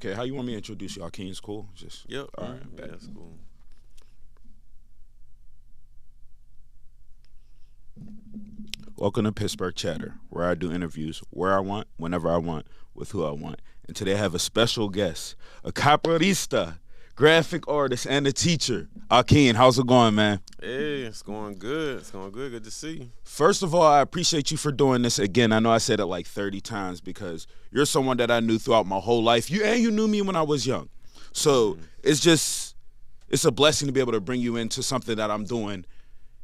Okay, how you want me to introduce you? Akin's cool? Just Yep. all right. Yeah, that's cool. Welcome to Pittsburgh Chatter, where I do interviews where I want, whenever I want, with who I want. And today I have a special guest, a capoeirista, graphic artist, and a teacher. Akin, how's it going, man? Hey, it's going good. It's going good. Good to see you. First of all, I appreciate you for doing this again. I know I said it like 30 times because you're someone that I knew throughout my whole life. You knew me when I was young. So it's a blessing to be able to bring you into something that I'm doing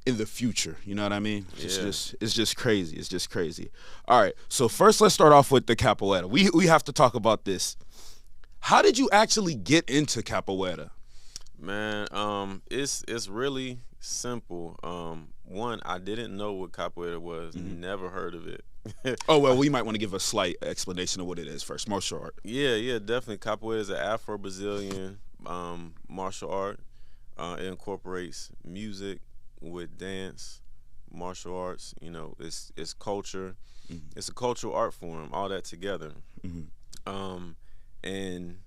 in the future. You know what I mean? It's just crazy. It's just crazy. All right. So first, let's start off with the capoeira. We have to talk about this. How did you actually get into capoeira? Man, it's really simple. One, I didn't know what capoeira was. Never heard of it. Oh, well, we might want to give a slight explanation of what it is first. Martial art. Yeah, definitely. Capoeira is an Afro-Brazilian martial art. It incorporates music with dance, martial arts. You know, it's culture. It's a cultural art form. All that together. And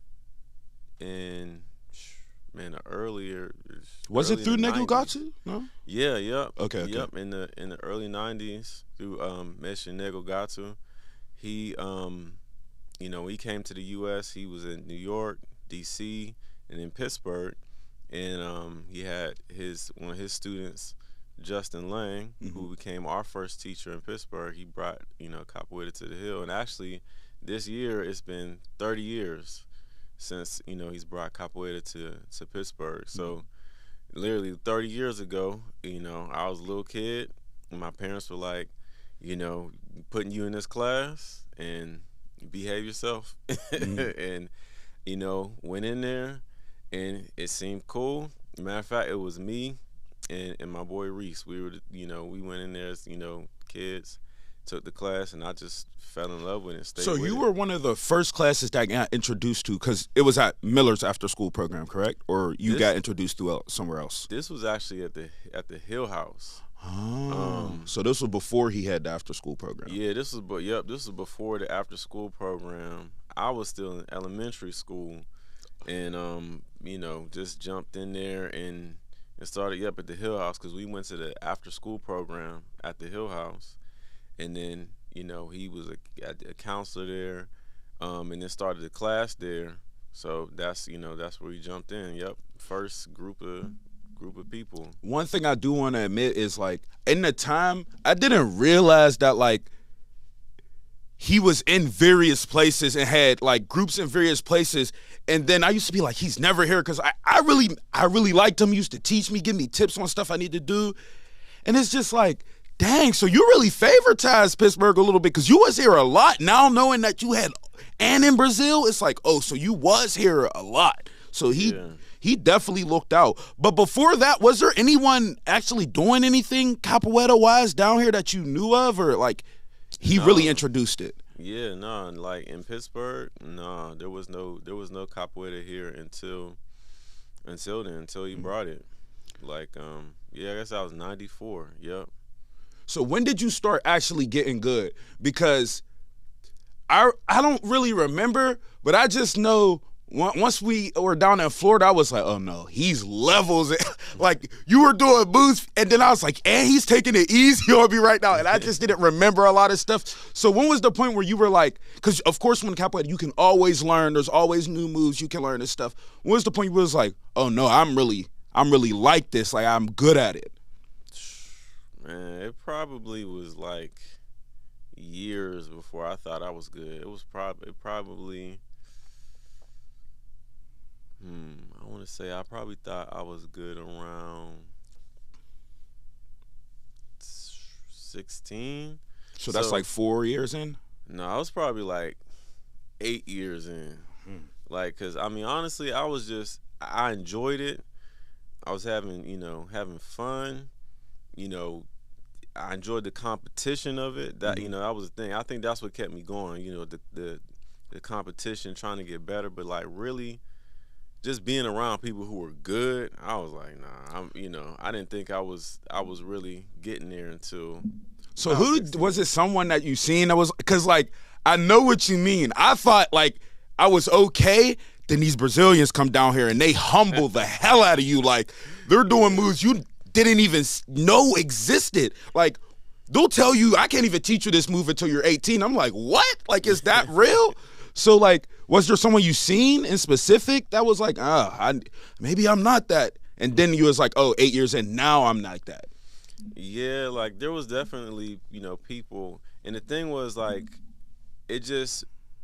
man, earlier Was it through in the Negugatu? No. Yeah, yep. Okay. Yep. In the early '90s through Mestre Negugatu, he he came to the U.S. He was in New York, D.C., and in Pittsburgh, and he had one of his students, Justin Lang, who became our first teacher in Pittsburgh. He brought capoeira to the Hill, and actually this year it's been 30 years since he's brought capoeira to Pittsburgh. So literally 30 years ago, I was a little kid, and my parents were like, putting you in this class and behave yourself, and went in there, and it seemed cool. Matter of fact, it was me and my boy Reese. We were we went in there as kids, took the class, and I just fell in love with it. So you were one of the first classes that I got introduced to, because it was at Miller's after-school program, correct? Or you got introduced to somewhere else? This was actually at the Hill House. Oh, so this was before he had the after-school program. Yeah, this was before the after-school program. I was still in elementary school, and just jumped in there and started at the Hill House, because we went to the after-school program at the Hill House. And then, he was a counselor there, and then started the class there. So that's where he jumped in. Yep, first group of people. One thing I do want to admit is, like, in the time, I didn't realize that, like, he was in various places and had, like, groups in various places. And then I used to be like, he's never here, because I really liked him. He used to teach me, give me tips on stuff I need to do. And it's just like, dang, so you really favoritized Pittsburgh a little bit, because you was here a lot. Now knowing that you had, and in Brazil, it's like, oh, so you was here a lot. So he definitely looked out. But before that, was there anyone actually doing anything capoeira-wise down here that you knew of, or like he really introduced it? Yeah, no, like in Pittsburgh, no, there was no capoeira here until he brought it. Like, I guess I was 94. Yep. So when did you start actually getting good? Because I don't really remember, but I just know once we were down in Florida, I was like, oh no, he's levels. Like, you were doing moves, and then I was like, and he's taking it easy on me right now. And I just didn't remember a lot of stuff. So when was the point where you were like, because of course when capoeira, you can always learn, there's always new moves you can learn and stuff. When was the point where you was like, oh no, I'm really like this, like I'm good at it? Man, it probably was like years before I thought I was good. It was probably I want to say I probably thought I was good around 16. So that's like 4 years in? No, I was probably like 8 years in. Like, because, I mean, honestly, I enjoyed it. I was having fun. I enjoyed the competition of it. That that was the thing. I think that's what kept me going. The competition, trying to get better, but like really, just being around people who were good. I was like, nah. I didn't think I was really getting there until. So who was it? Someone that you seen that was, because like I know what you mean. I thought like I was okay. Then these Brazilians come down here and they humble the hell out of you. Like, they're doing moves you didn't even know existed. Like, they'll tell you, I can't even teach you this move until you're 18. I'm like, what? Like, is that real? So, like, was there someone you seen in specific that was like, maybe I'm not that? And then you was like, oh, 8 years in, now I'm like that. Yeah, like, there was definitely, people. And the thing was, like,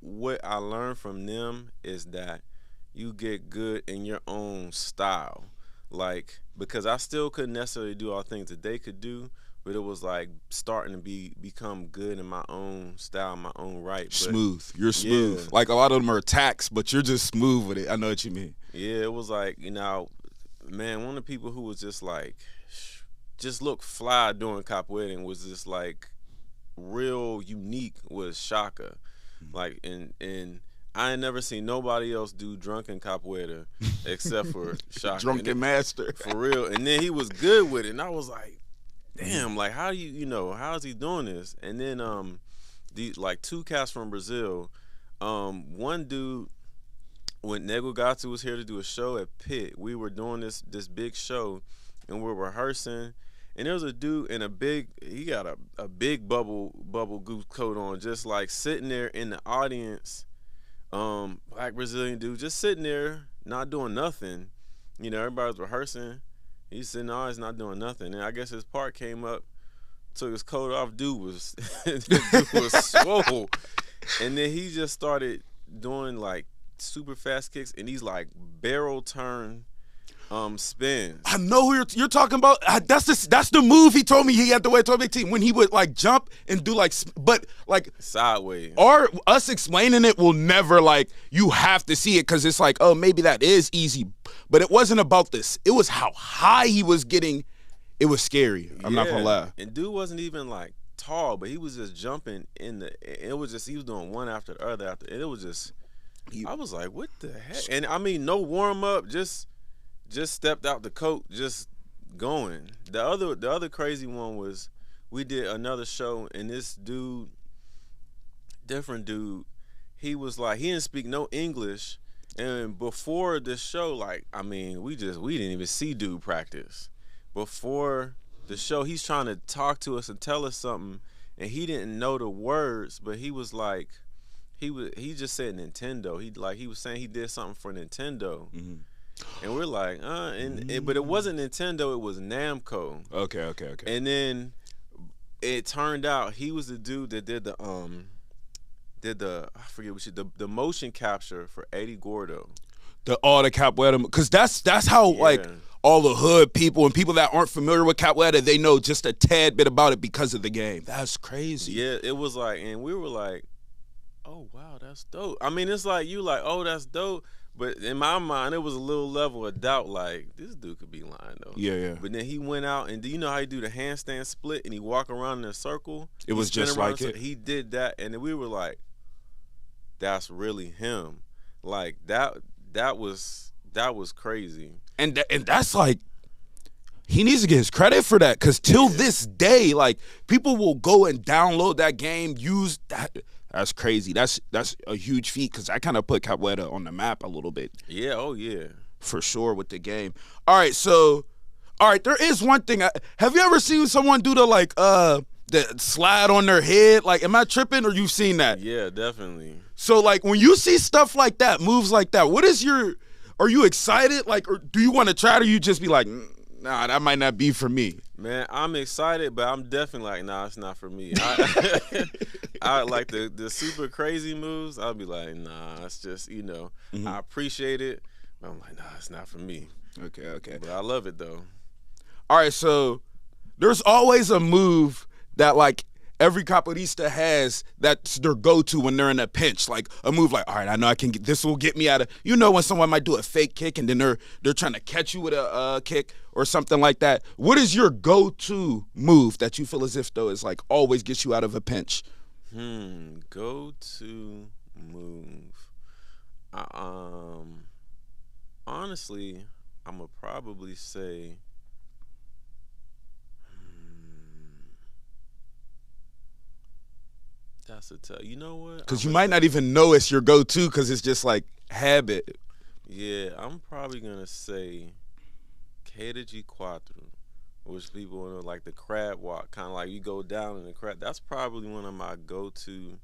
what I learned from them is that you get good in your own style. Like, because I still couldn't necessarily do all the things that they could do, but it was like starting to become good in my own style, my own right. But, smooth. You're smooth. Yeah. Like, a lot of them are attacks, but you're just smooth with it. I know what you mean. Yeah, it was like, man, one of the people who was just like, just looked fly doing capoeira and was just like real unique was Shaka. Like, and I ain't never seen nobody else do drunken capoeira except for Shaka. Drunken master. For real. And then he was good with it. And I was like, damn, like, how do how is he doing this? And then like, two cats from Brazil. One dude, when Nego Gatsu was here to do a show at Pitt, we were doing this big show and we're rehearsing. And there was a dude in he got a big bubble goose coat on, just like sitting there in the audience. Black Brazilian dude just sitting there, not doing nothing. Everybody's rehearsing. He's sitting in the audience, not doing nothing. And I guess his part came up, took his coat off. Dude was swole. And then he just started doing like super fast kicks and these like barrel turn spins. I know who you're talking about. That's the move he told me he had to wear to a big team when he would like jump and do like, but like sideways. Or us explaining it will never, like, you have to see it because it's like, oh, maybe that is easy, but it wasn't about this. It was how high he was getting. It was scary. I'm not gonna lie. And dude wasn't even like tall, but he was just jumping it was just, he was doing one after the other and it was just, I was like, what the heck? And I mean, no warm up, just stepped out the coat, just going. The other crazy one was, we did another show and this dude, different dude, he was like, he didn't speak no English, and before the show, like, I mean, we didn't even see dude practice. Before the show, he's trying to talk to us and tell us something, and he didn't know the words, but he was like, he just said Nintendo. He was saying he did something for Nintendo. Mm-hmm. And we're like, but it wasn't Nintendo, it was Namco. Okay. And then it turned out he was the dude that did the I forget what the motion capture for Eddie Gordo. The capoeira, because that's how like all the hood people and people that aren't familiar with capoeira, they know just a tad bit about it because of the game. That's crazy. Yeah, it was like, and we were like, oh wow, that's dope. I mean, it's like, you like, oh, that's dope. But in my mind, it was a little level of doubt, like, this dude could be lying, though. Yeah. But then he went out, and do you know how he do the handstand split, and he walk around in a circle? It was just like it. He did that, and then we were like, that's really him. Like, that was crazy. And that's like, he needs to get his credit for that, because till this day, like, people will go and download that game, use that. That's crazy. That's a huge feat, because I kind of put capoeira on the map a little bit. Yeah, oh yeah. For sure with the game. All right, there is one thing. Have you ever seen someone do the slide on their head? Like, am I tripping, or you've seen that? Yeah, definitely. So, like, when you see stuff like that, moves like that, are you excited? Like, or do you want to try it, or you just be like, nah, that might not be for me? Man, I'm excited, but I'm definitely like, nah, it's not for me. I like the super crazy moves. I'll be like, nah, it's just, Mm-hmm. I appreciate it, but I'm like, nah, it's not for me. Okay. But I love it, though. All right, so there's always a move that, like, every capoeirista has that's their go-to when they're in a pinch. Like, a move like, all right, I know I can get this, will get me out of, when someone might do a fake kick and then they're trying to catch you with a kick or something like that. What is your go-to move that you feel as if, though, is like always gets you out of a pinch? Go-to move. Honestly, I'm gonna probably say That's a tough. You know what? Because you might not even know it's your go-to because it's just like habit. Yeah, I'm probably gonna say G Quattro, which people know like the crab walk, kind of like you go down in the crab. That's probably one of my go-to.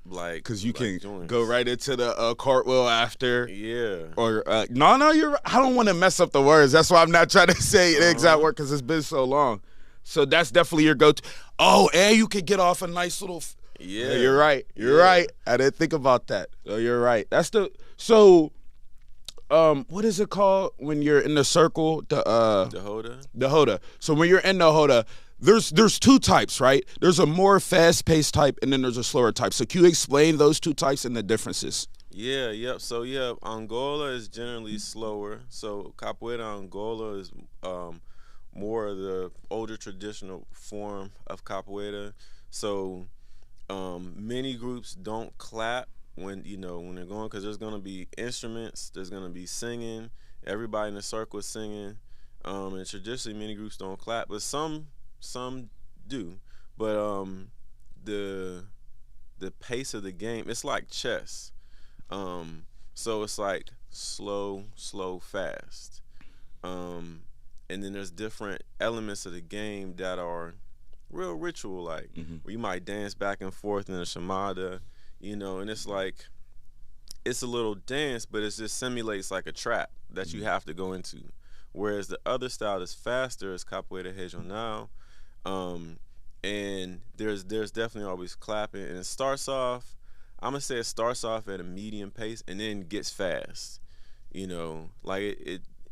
Like, because you can joints. go right into the cartwheel after. Yeah. Or no, you're. I don't want to mess up the words. That's why I'm not trying to say the exact word because it's been so long. So that's definitely your go-to. Oh, and you could get off a nice little. Yeah. You're right. You're right. I didn't think about that. Oh, you're right. That's the so. What is it called when you're in the circle? The Hoda. The Hoda. So when you're in the Hoda, there's two types, right? There's a more fast-paced type, and then there's a slower type. So can you explain those two types and the differences? Yeah, yep. So yeah, Angola is generally slower. So Capoeira Angola is more of the older traditional form of Capoeira. So many groups don't clap when they're going, because there's gonna be instruments, there's gonna be singing, everybody in the circle is singing, and traditionally many groups don't clap, but some do. But the pace of the game, it's like chess. So it's like slow, fast. And then there's different elements of the game that are real ritual like, where you might dance back and forth in a shamada, and it's like, it's a little dance, but it just simulates like a trap that you have to go into. Whereas the other style that's faster is Capoeira Regional. And there's definitely always clapping, and it starts off, I'm gonna say it starts off at a medium pace and then gets fast. Like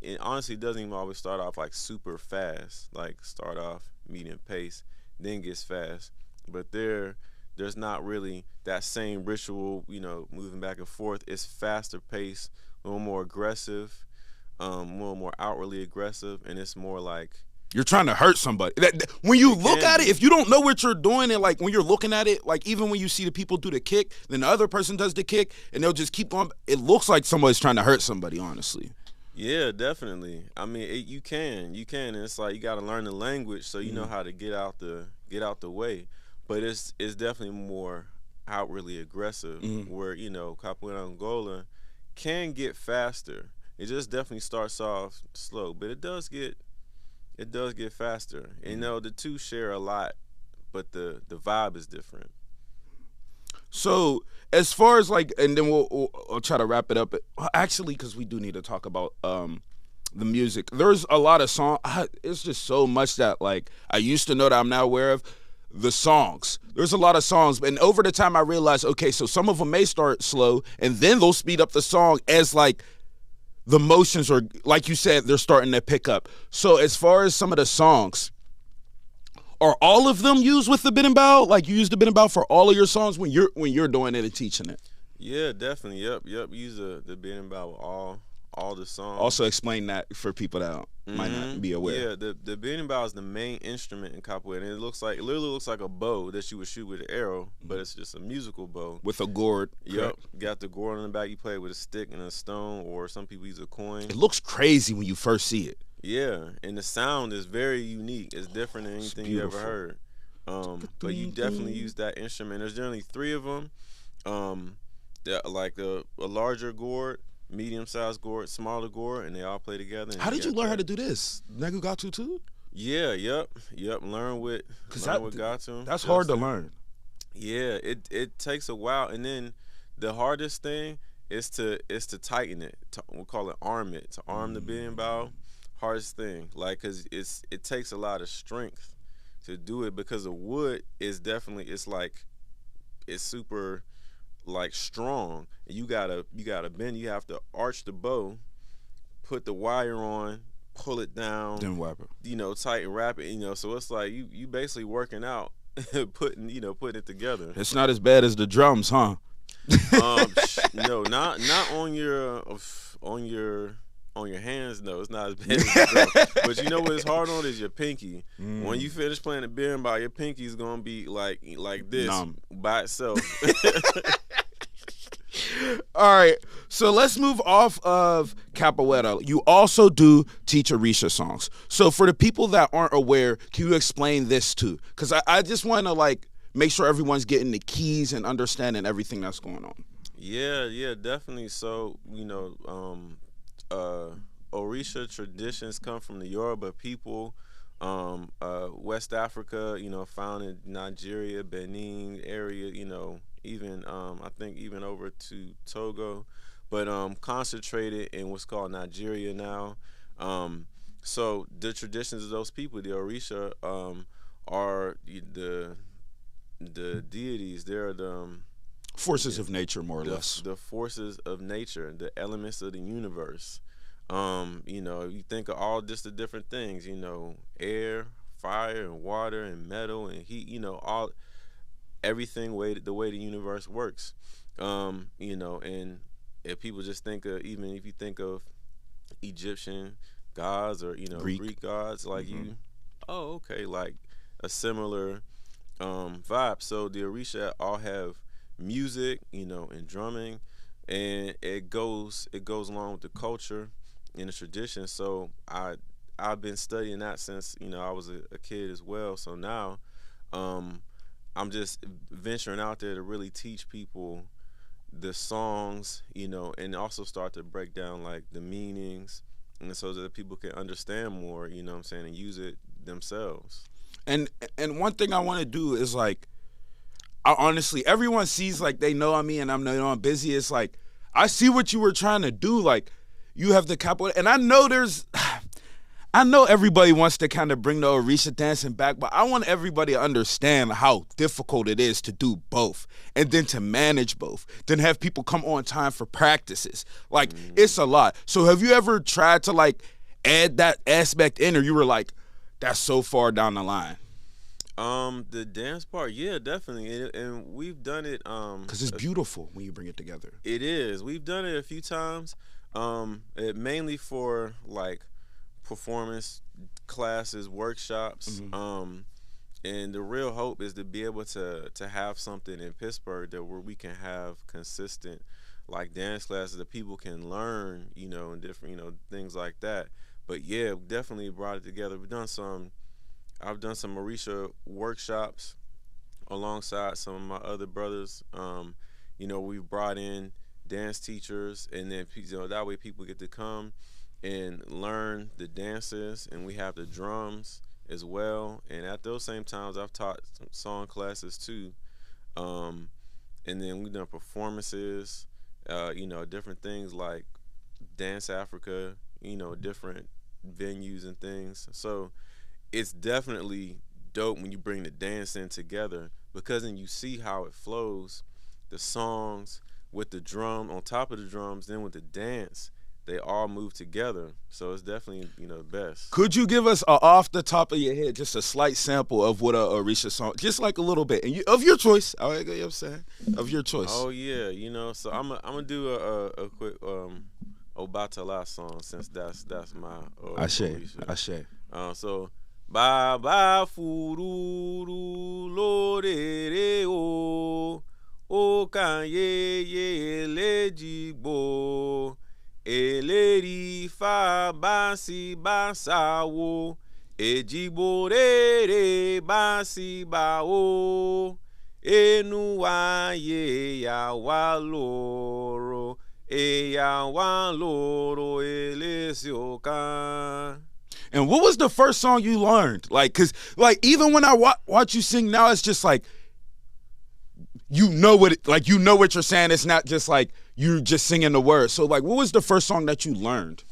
it honestly doesn't even always start off like super fast. Like start off medium pace, then gets fast. But there's not really that same ritual, moving back and forth. It's faster pace, a little more aggressive, a little more outwardly aggressive, and it's more like you're trying to hurt somebody. When you look at it, if you don't know what you're doing, and like when you're looking at it, like even when you see the people do the kick, then the other person does the kick, and they'll just keep going. It looks like somebody's trying to hurt somebody, honestly. Yeah, definitely. I mean, you can, and it's like you got to learn the language so you know how to get out the way. But it's definitely more outwardly aggressive, where Capoeira Angola can get faster. It just definitely starts off slow, but it does get faster. And the two share a lot, but the vibe is different. So as far as like, and then we'll try to wrap it up. Actually, because we do need to talk about the music. There's a lot of songs. It's just so much that like I used to know that I'm not aware of. The songs. There's a lot of songs, and over the time I realized, okay, so some of them may start slow, and then they'll speed up the song as like the motions are, like you said, they're starting to pick up. So as far as some of the songs, are all of them used with the berimbau? Like you use the berimbau for all of your songs when you're doing it and teaching it? Yeah, definitely. Yep. Use the berimbau with all the songs. Also explain that for people that might not be aware. Yeah, the berimbau is the main instrument in capoeira, and it literally looks like a bow that you would shoot with an arrow, but it's just a musical bow with a gourd. Yep, got the gourd on the back. You play it with a stick and a stone, or some people use a coin. It looks crazy when you first see it. Yeah, and the sound is very unique. It's different than anything you ever heard. But you definitely use that instrument. There's generally 3 of them. Like a larger gourd, medium-sized gourd, smaller gourd, and they all play together. How did you learn how to do this? Negu Gatu too? Yeah, yep. Learn with Gatu. That's hard to learn. Yeah, it takes a while, and then the hardest thing is to tighten it. We'll call it arm it. To arm the berimbau, hardest thing. Like, cause it takes a lot of strength to do it, because the wood is definitely, it's super like strong, and you gotta bend. You have to arch the bow, put the wire on, pull it down, then wrap it. Tighten, wrap it. So it's like you basically working out, putting it together. It's not as bad as the drums, huh? No, not on your hands. No, it's not as bad as the drum. But you know what it's hard on is your pinky. When you finish playing the berimbau, your pinky is gonna be like this by itself. All right, so let's move off of capoeira. You also do teach Orisha songs. So for the people that aren't aware, can you explain this too? Because I just want to make sure everyone's getting the keys and understanding everything that's going on? Yeah, definitely. So, Orisha traditions come from the Yoruba people, West Africa, found in Nigeria, Benin area, even I think even over to Togo, but concentrated in what's called Nigeria now. So the traditions of those people, the Orisha, are the deities. They're the Forces of nature, more or less. the forces of nature, the elements of the universe. You think of all just the different things, air, fire, and water, and metal, and heat, all everything the way the universe works. And if people just think of, even if you think of Egyptian gods or Greek gods, like oh, okay, like a similar vibe. So the Orisha all have music, and drumming, and it goes along with the culture and the tradition. So I've been studying that since I was a kid as well. So now I'm just venturing out there to really teach people the songs, and also start to break down like the meanings, and so that people can understand more, what I'm saying, and use it themselves. And one thing I want to do is like, honestly, everyone sees like they know me and I'm busy. It's like, I see what you were trying to do. Like, you have the capo, and I know everybody wants to kind of bring the Orisha dancing back, but I want everybody to understand how difficult it is to do both, and then to manage both, then have people come on time for practices. Like, it's a lot. So have you ever tried to like add that aspect in, or you were like, that's so far down the line? The dance part, yeah, definitely, and we've done it. Because it's beautiful when you bring it together. It is. We've done it a few times. Mainly for like performance classes, workshops. And the real hope is to be able to have something in Pittsburgh where we can have consistent like dance classes that people can learn, and different, things like that. But yeah, we definitely brought it together. I've done some Orisha workshops alongside some of my other brothers. We've brought in dance teachers, and then that way people get to come and learn the dances, and we have the drums as well. And at those same times, I've taught some song classes too. And then we've done performances, different things like Dance Africa, different venues and things. So it's definitely dope when you bring the dance in together, because then you see how it flows, the songs with the drum on top of the drums, then with the dance, they all move together. So it's definitely the best. Could you give us off the top of your head just a slight sample of what a Orisha song, just like a little bit, and of your choice? You know what I'm saying? Of your choice. Oh yeah, so I'm gonna do a quick Obatala song, since that's my Ashe. So Baba fururu lorere o kanye ye lejigbo eleri fa basi basawo ejigbo rere basi bao enuwa ye ya waloro eya waloro elesioka. And what was the first song you learned? Like, cause like even when I watch you sing now, it's just like you know what you're saying. It's not just like you're just singing the words. So like, what was the first song that you learned?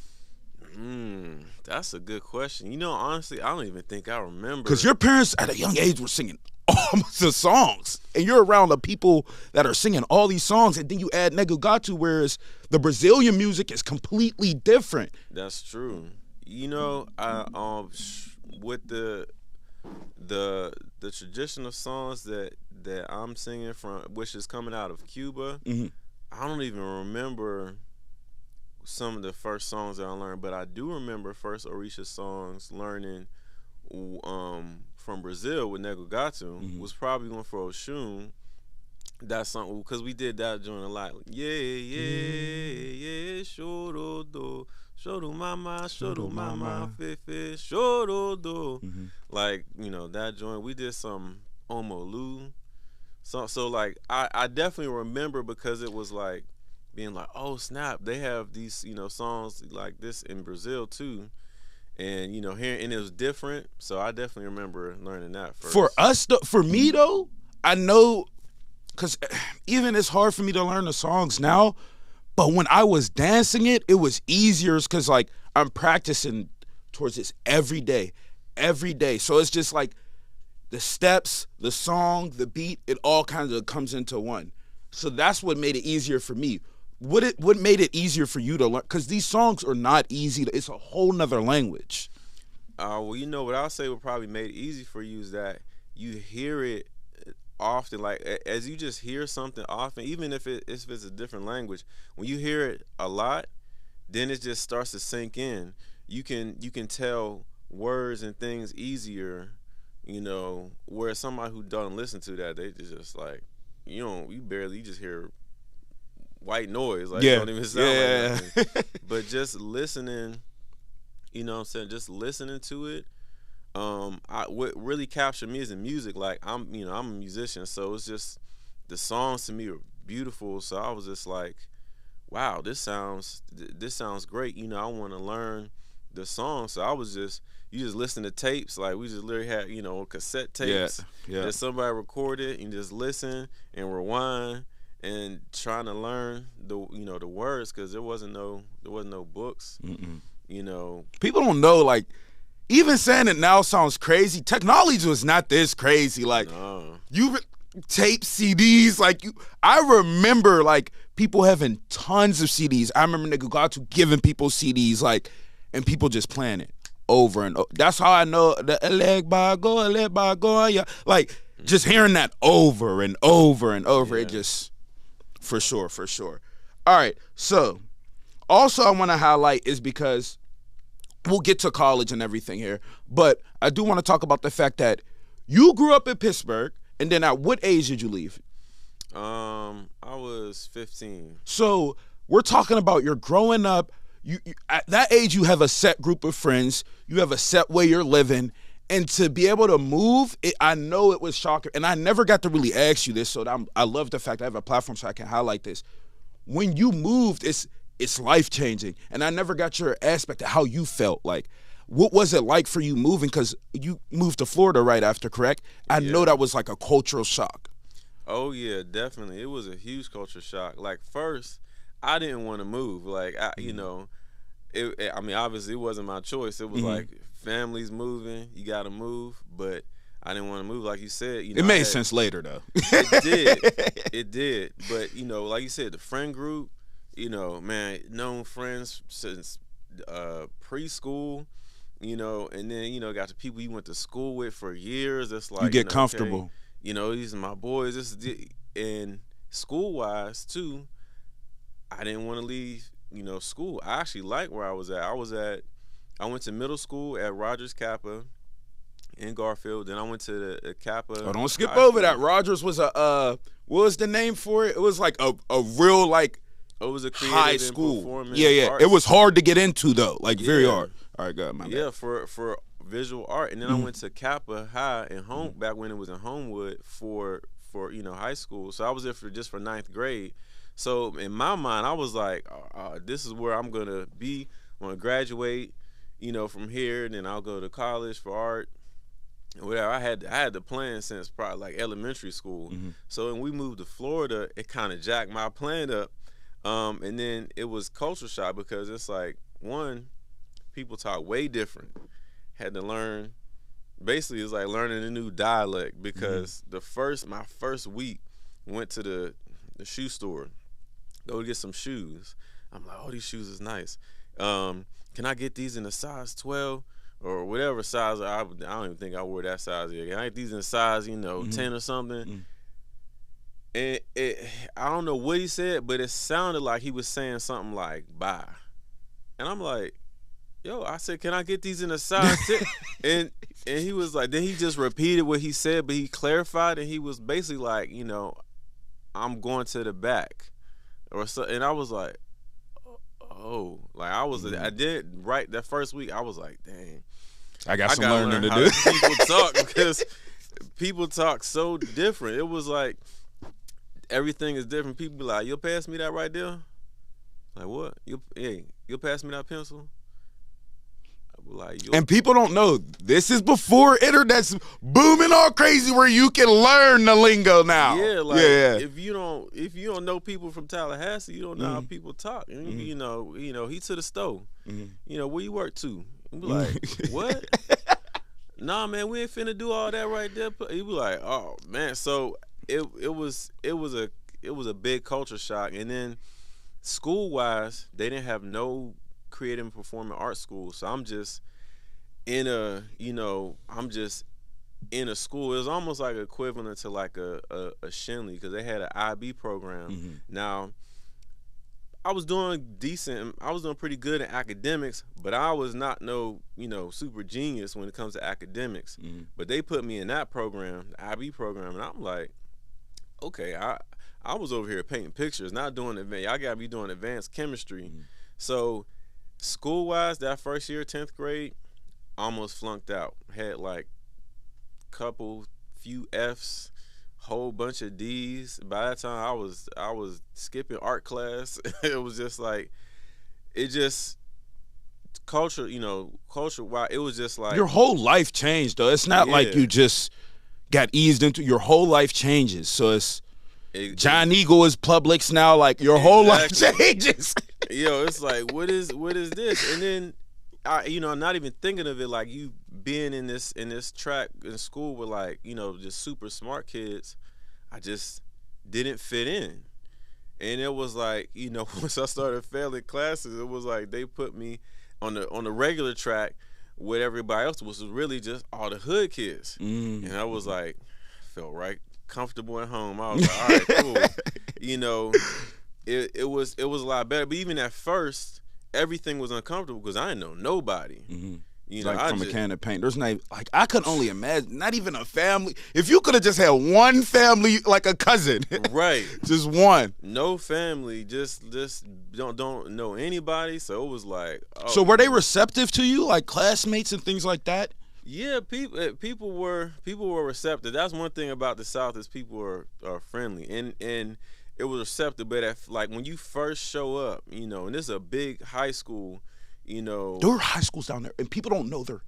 That's a good question. Honestly, I don't even think I remember. Because your parents at a young age were singing all the songs, and you're around the people that are singing all these songs, and then you add Negugatu, whereas the Brazilian music is completely different. That's true. With the traditional songs that I'm singing from, which is coming out of Cuba, I don't even remember some of the first songs that I learned, but I do remember first Orisha songs learning from Brazil with Negugatu was probably one for Oshun. That's something, because we did that during a lot. Yeah, shorodo. Shodo mama, fefe, shorodo. Like, that joint. We did some Omolu. So like I definitely remember because it was like being like, oh snap, they have these songs like this in Brazil too, and here and it was different. So I definitely remember learning that For first. us, for me though, I know, because even it's hard for me to learn the songs now, but when I was dancing it was easier because like I'm practicing towards this every day. So it's just like the steps, the song, the beat, it all kind of comes into one. So that's what made it easier for me. What made it easier for you to learn? Because these songs are not easy. It's a whole nother language. Well, what I'll say would probably made it easy for you is that you hear it often. Like as you just hear something often, even if it's a different language, when you hear it a lot, then it just starts to sink in. You can tell words and things easier. Where somebody who don't listen to that, they just like you just hear white noise. Like it don't even sound like nothing. But just listening. What I'm saying? Just listening to it. What really captured me is the music. Like I'm a musician, so it's just the songs to me are beautiful. So I was just like, wow, this sounds great. I want to learn the song. So I was just listen to tapes. Like we just literally had cassette tapes that somebody recorded, and just listen and rewind and trying to learn the words because there wasn't no books. Mm-mm. You know, people don't know, like, even saying it now sounds crazy. Technology was not this crazy. Like, you tape CDs, like, I remember, like, people having tons of CDs. I remember nigga Gatu giving people CDs, like, and people just playing it over and over. That's how I know the leg by go, yeah. Like, just hearing that over and over and over, it just, for sure. All right, so also I want to highlight is because we'll get to college and everything here, but I do want to talk about the fact that you grew up in Pittsburgh, and then at what age did you leave? I was 15. So we're talking about you're growing up. You at that age, you have a set group of friends. You have a set way you're living. And to be able to move, I know it was shocking. And I never got to really ask you this, so I love the fact I have a platform so I can highlight this. When you moved, it's life-changing. And I never got your aspect of how you felt. Like, what was it like for you moving? Because you moved to Florida right after, correct? I know that was like a cultural shock. Oh, yeah, definitely. It was a huge culture shock. Like, first, I didn't want to move. Like, I mean, obviously, it wasn't my choice. It was like, family's moving, you got to move. But I didn't want to move. Like you said, it made sense later, though. It did. But, like you said, the friend group, man, known friends since preschool, and then, got the people you went to school with for years. It's like, you get comfortable. Okay, these are my boys. And school-wise, too, I didn't want to leave, school. I actually liked where I was at. I went to middle school at Rogers Kappa in Garfield. Then I went to the Kappa. Oh, don't skip over that. Rogers was what was the name for it? It was like a real, like, it was a high school. Arts. It was hard to get into though, like very hard. All right, go ahead, my bad. For visual art, and then I went to Kappa High in back when it was in Homewood for high school. So I was there for ninth grade. So in my mind, I was like, this is where I'm gonna be. I'm gonna graduate, from here, and then I'll go to college for art. Whatever. I had the plan since probably like elementary school. So when we moved to Florida, it kind of jacked my plan up. And then it was culture shock because it's like, one, people talk way different. Had to learn, basically it's like learning a new dialect because my first week went to the shoe store, go get some shoes. I'm like, oh, these shoes is nice. Can I get these in a size 12 or whatever size? I don't even think I wore that size yet. Can I get these in a size, 10 or something? And I don't know what he said, but it sounded like he was saying something like bye. And I'm like, yo, I said, can I get these in a size 10? And he was like, then he just repeated what he said, but he clarified, and he was basically like, I'm going to the back or so. And I was like, oh, like I did right that first week. I was like, dang, I got some learning to do. People talk because people talk so different. It was like, everything is different. People be like, "You'll pass me that right there." Like what? You'll pass me that pencil. Like, and people don't know this is before internet's booming all crazy where you can learn the lingo now. Yeah, like if you don't know people from Tallahassee, you don't know how people talk. You know, he to the stove. You know, where you work to? You be like, what? Nah, man, we ain't finna do all that right there. He be like, oh man. So it was a big culture shock. And then school wise, they didn't have no creative and performing arts school. So I'm just in a school. It was almost like equivalent to like a Shinley, because they had an IB program. Now, I was doing decent. I was doing pretty good in academics, but I was not super genius when it comes to academics. But they put me in that program, the IB program, and I'm like, okay, I was over here painting pictures, not doing advanced. Y'all gotta be doing advanced chemistry. So school-wise, that first year, 10th grade, almost flunked out. Had like few F's, whole bunch of D's. By that time, I was skipping art class. It was just like, culture-wise, it was just like your whole life changed though. It's not like you just got eased into. Your whole life changes. So it's John Eagle is Publix now. Like your whole life changes. Yo, it's like, what is this? And then I'm not even thinking of it like you being in this track in school with like, just super smart kids. I just didn't fit in. And it was like, once I started failing classes, it was like they put me on the regular track with everybody else, was really just all the hood kids. And I was like, felt right comfortable at home. I was like, all right, cool. It was a lot better. But even at first, everything was uncomfortable because I didn't know nobody. Like from a can of paint. There's not like, I could only imagine, not even a family. If you could have just had one family, like a cousin, right? Just one. No family, just don't know anybody. So it was like, oh. So were they receptive to you, like classmates and things like that? Yeah, people were receptive. That's one thing about the South, is people are friendly, and it was receptive. But like when you first show up, and this is a big high school, there are high schools down there, and people don't know they're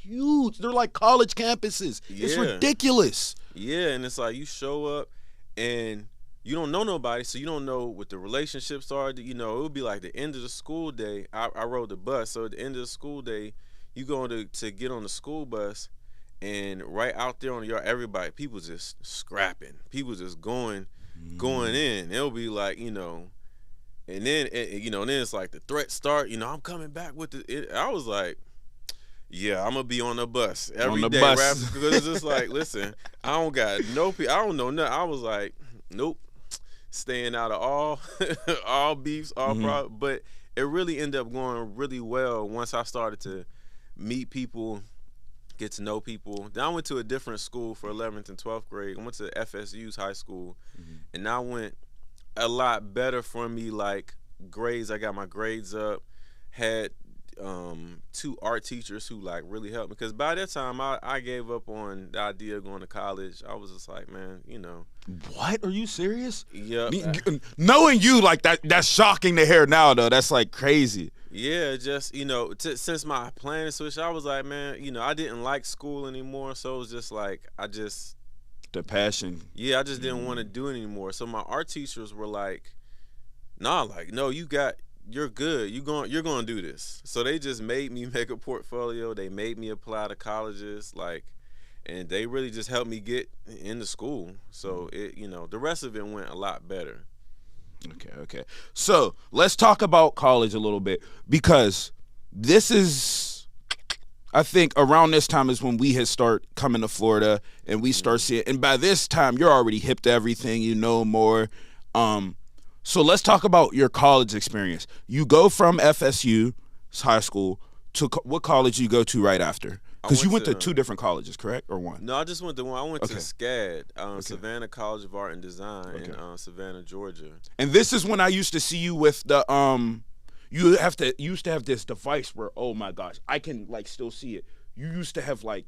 huge. They're like college campuses. Yeah. It's ridiculous. Yeah, and it's like you show up and you don't know nobody, so you don't know what the relationships are. It would be like the end of the school day. I rode the bus, so at the end of the school day, you go to get on the school bus, and right out there on the yard, everybody, people just scrapping. People just going in. It'll be like, and then then it's like the threat start. I'm coming back with I was like, yeah, I'm gonna be on the bus every day, because it's just like, listen, I don't got no people. I don't know nothing. I was like, nope, staying out of all beefs, all problems. But it really ended up going really well once I started to meet people, get to know people. Then I went to a different school for 11th and 12th grade. I went to FSU's high school, and I went a lot better for me, like grades. I got my grades up, had 2 art teachers who like really helped me, because by that time I gave up on the idea of going to college. I was just like, man, What? Are you serious? Yeah. Knowing you like that's shocking to hear now though. That's like crazy. Yeah, just since my plan switched, I was like, man, I didn't like school anymore, so it was just like the passion. Yeah, I just didn't want to do it anymore. So my art teachers were like, nah, like, no, you're good. You're going to do this. So they just made me make a portfolio. They made me apply to colleges, and they really just helped me get into school. So the rest of it went a lot better. Okay. So let's talk about college a little bit, because this is, I think around this time is when we had start coming to Florida, and we start seeing, and by this time you're already hip to everything, more. So let's talk about your college experience. You go from FSU high school to what college you go to right after? Because you went to 2 different colleges, correct, or one? No, I just went to one. I went to SCAD, Savannah College of Art and Design in Savannah, Georgia. And this is when I used to see you with the you used to have this device where, oh my gosh, I can like still see it. You used to have like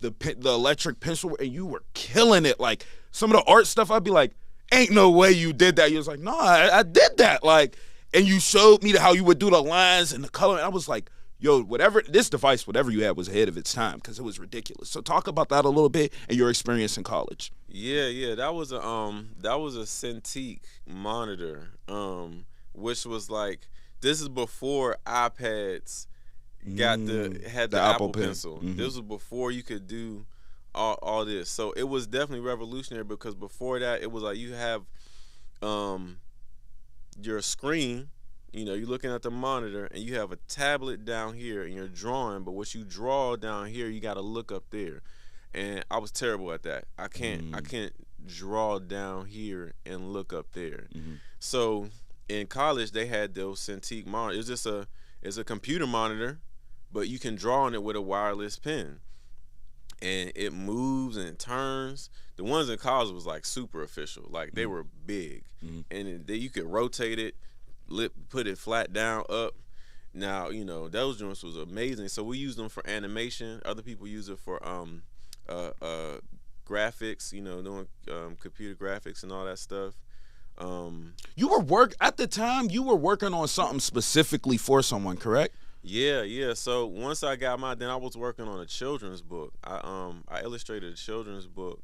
the electric pencil, and you were killing it. Like some of the art stuff, I'd be like, ain't no way you did that. You was like, no, I did that. Like, and you showed me how you would do the lines and the color. And I was like, yo, whatever you had was ahead of its time because it was ridiculous. So talk about that a little bit and your experience in college. Yeah, that was a Cintiq monitor, which was like, this is before iPads had the Apple Pencil. Mm-hmm. This was before you could do all this. So it was definitely revolutionary because before that it was like you have your screen, you're looking at the monitor and you have a tablet down here and you're drawing, but what you draw down here you got to look up there. And I was terrible at that. I can't draw down here and look up there. Mm-hmm. So in college they had those Cintiq monitors. It's a computer monitor, but you can draw on it with a wireless pen. And it moves and it turns. The ones in college was like super official. Like they were big. Mm-hmm. And you could rotate it, put it flat down, up. Now, those joints was amazing. So we used them for animation. Other people use it for graphics, doing computer graphics and all that stuff. At the time you were working on something specifically for someone, correct? Yeah. So once I got then I was working on a children's book. I illustrated a children's book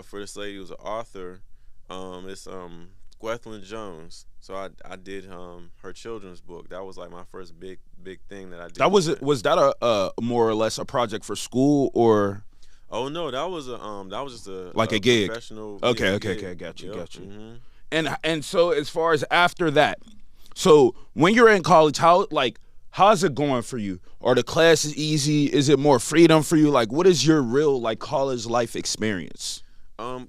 for this lady who's an author. It's Gwethlyn Jones. So I did her children's book. That was like my first big thing that I did. Was that a more or less a project for school or? Oh no, that was just a gig. Professional. Okay, gig. got you. Mm-hmm. And so as far as after that, so when you're in college, how's it going for you? Are the classes easy? Is it more freedom for you? Like, what is your real college life experience?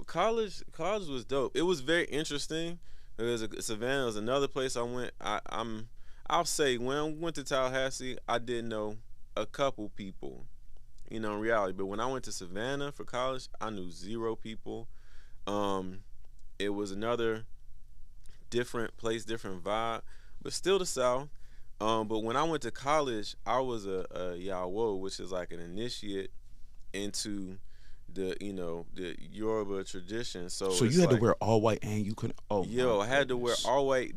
College was dope. It was very interesting. Savannah was another place I went. I'll say when I went to Tallahassee, I did know a couple people, in reality. But when I went to Savannah for college, I knew zero people. It was another different place, different vibe, but still the South. But when I went to college, I was a Yawo, which is like an initiate into the Yoruba tradition. So you had to wear all white and you couldn't. Oh, I had to wear all white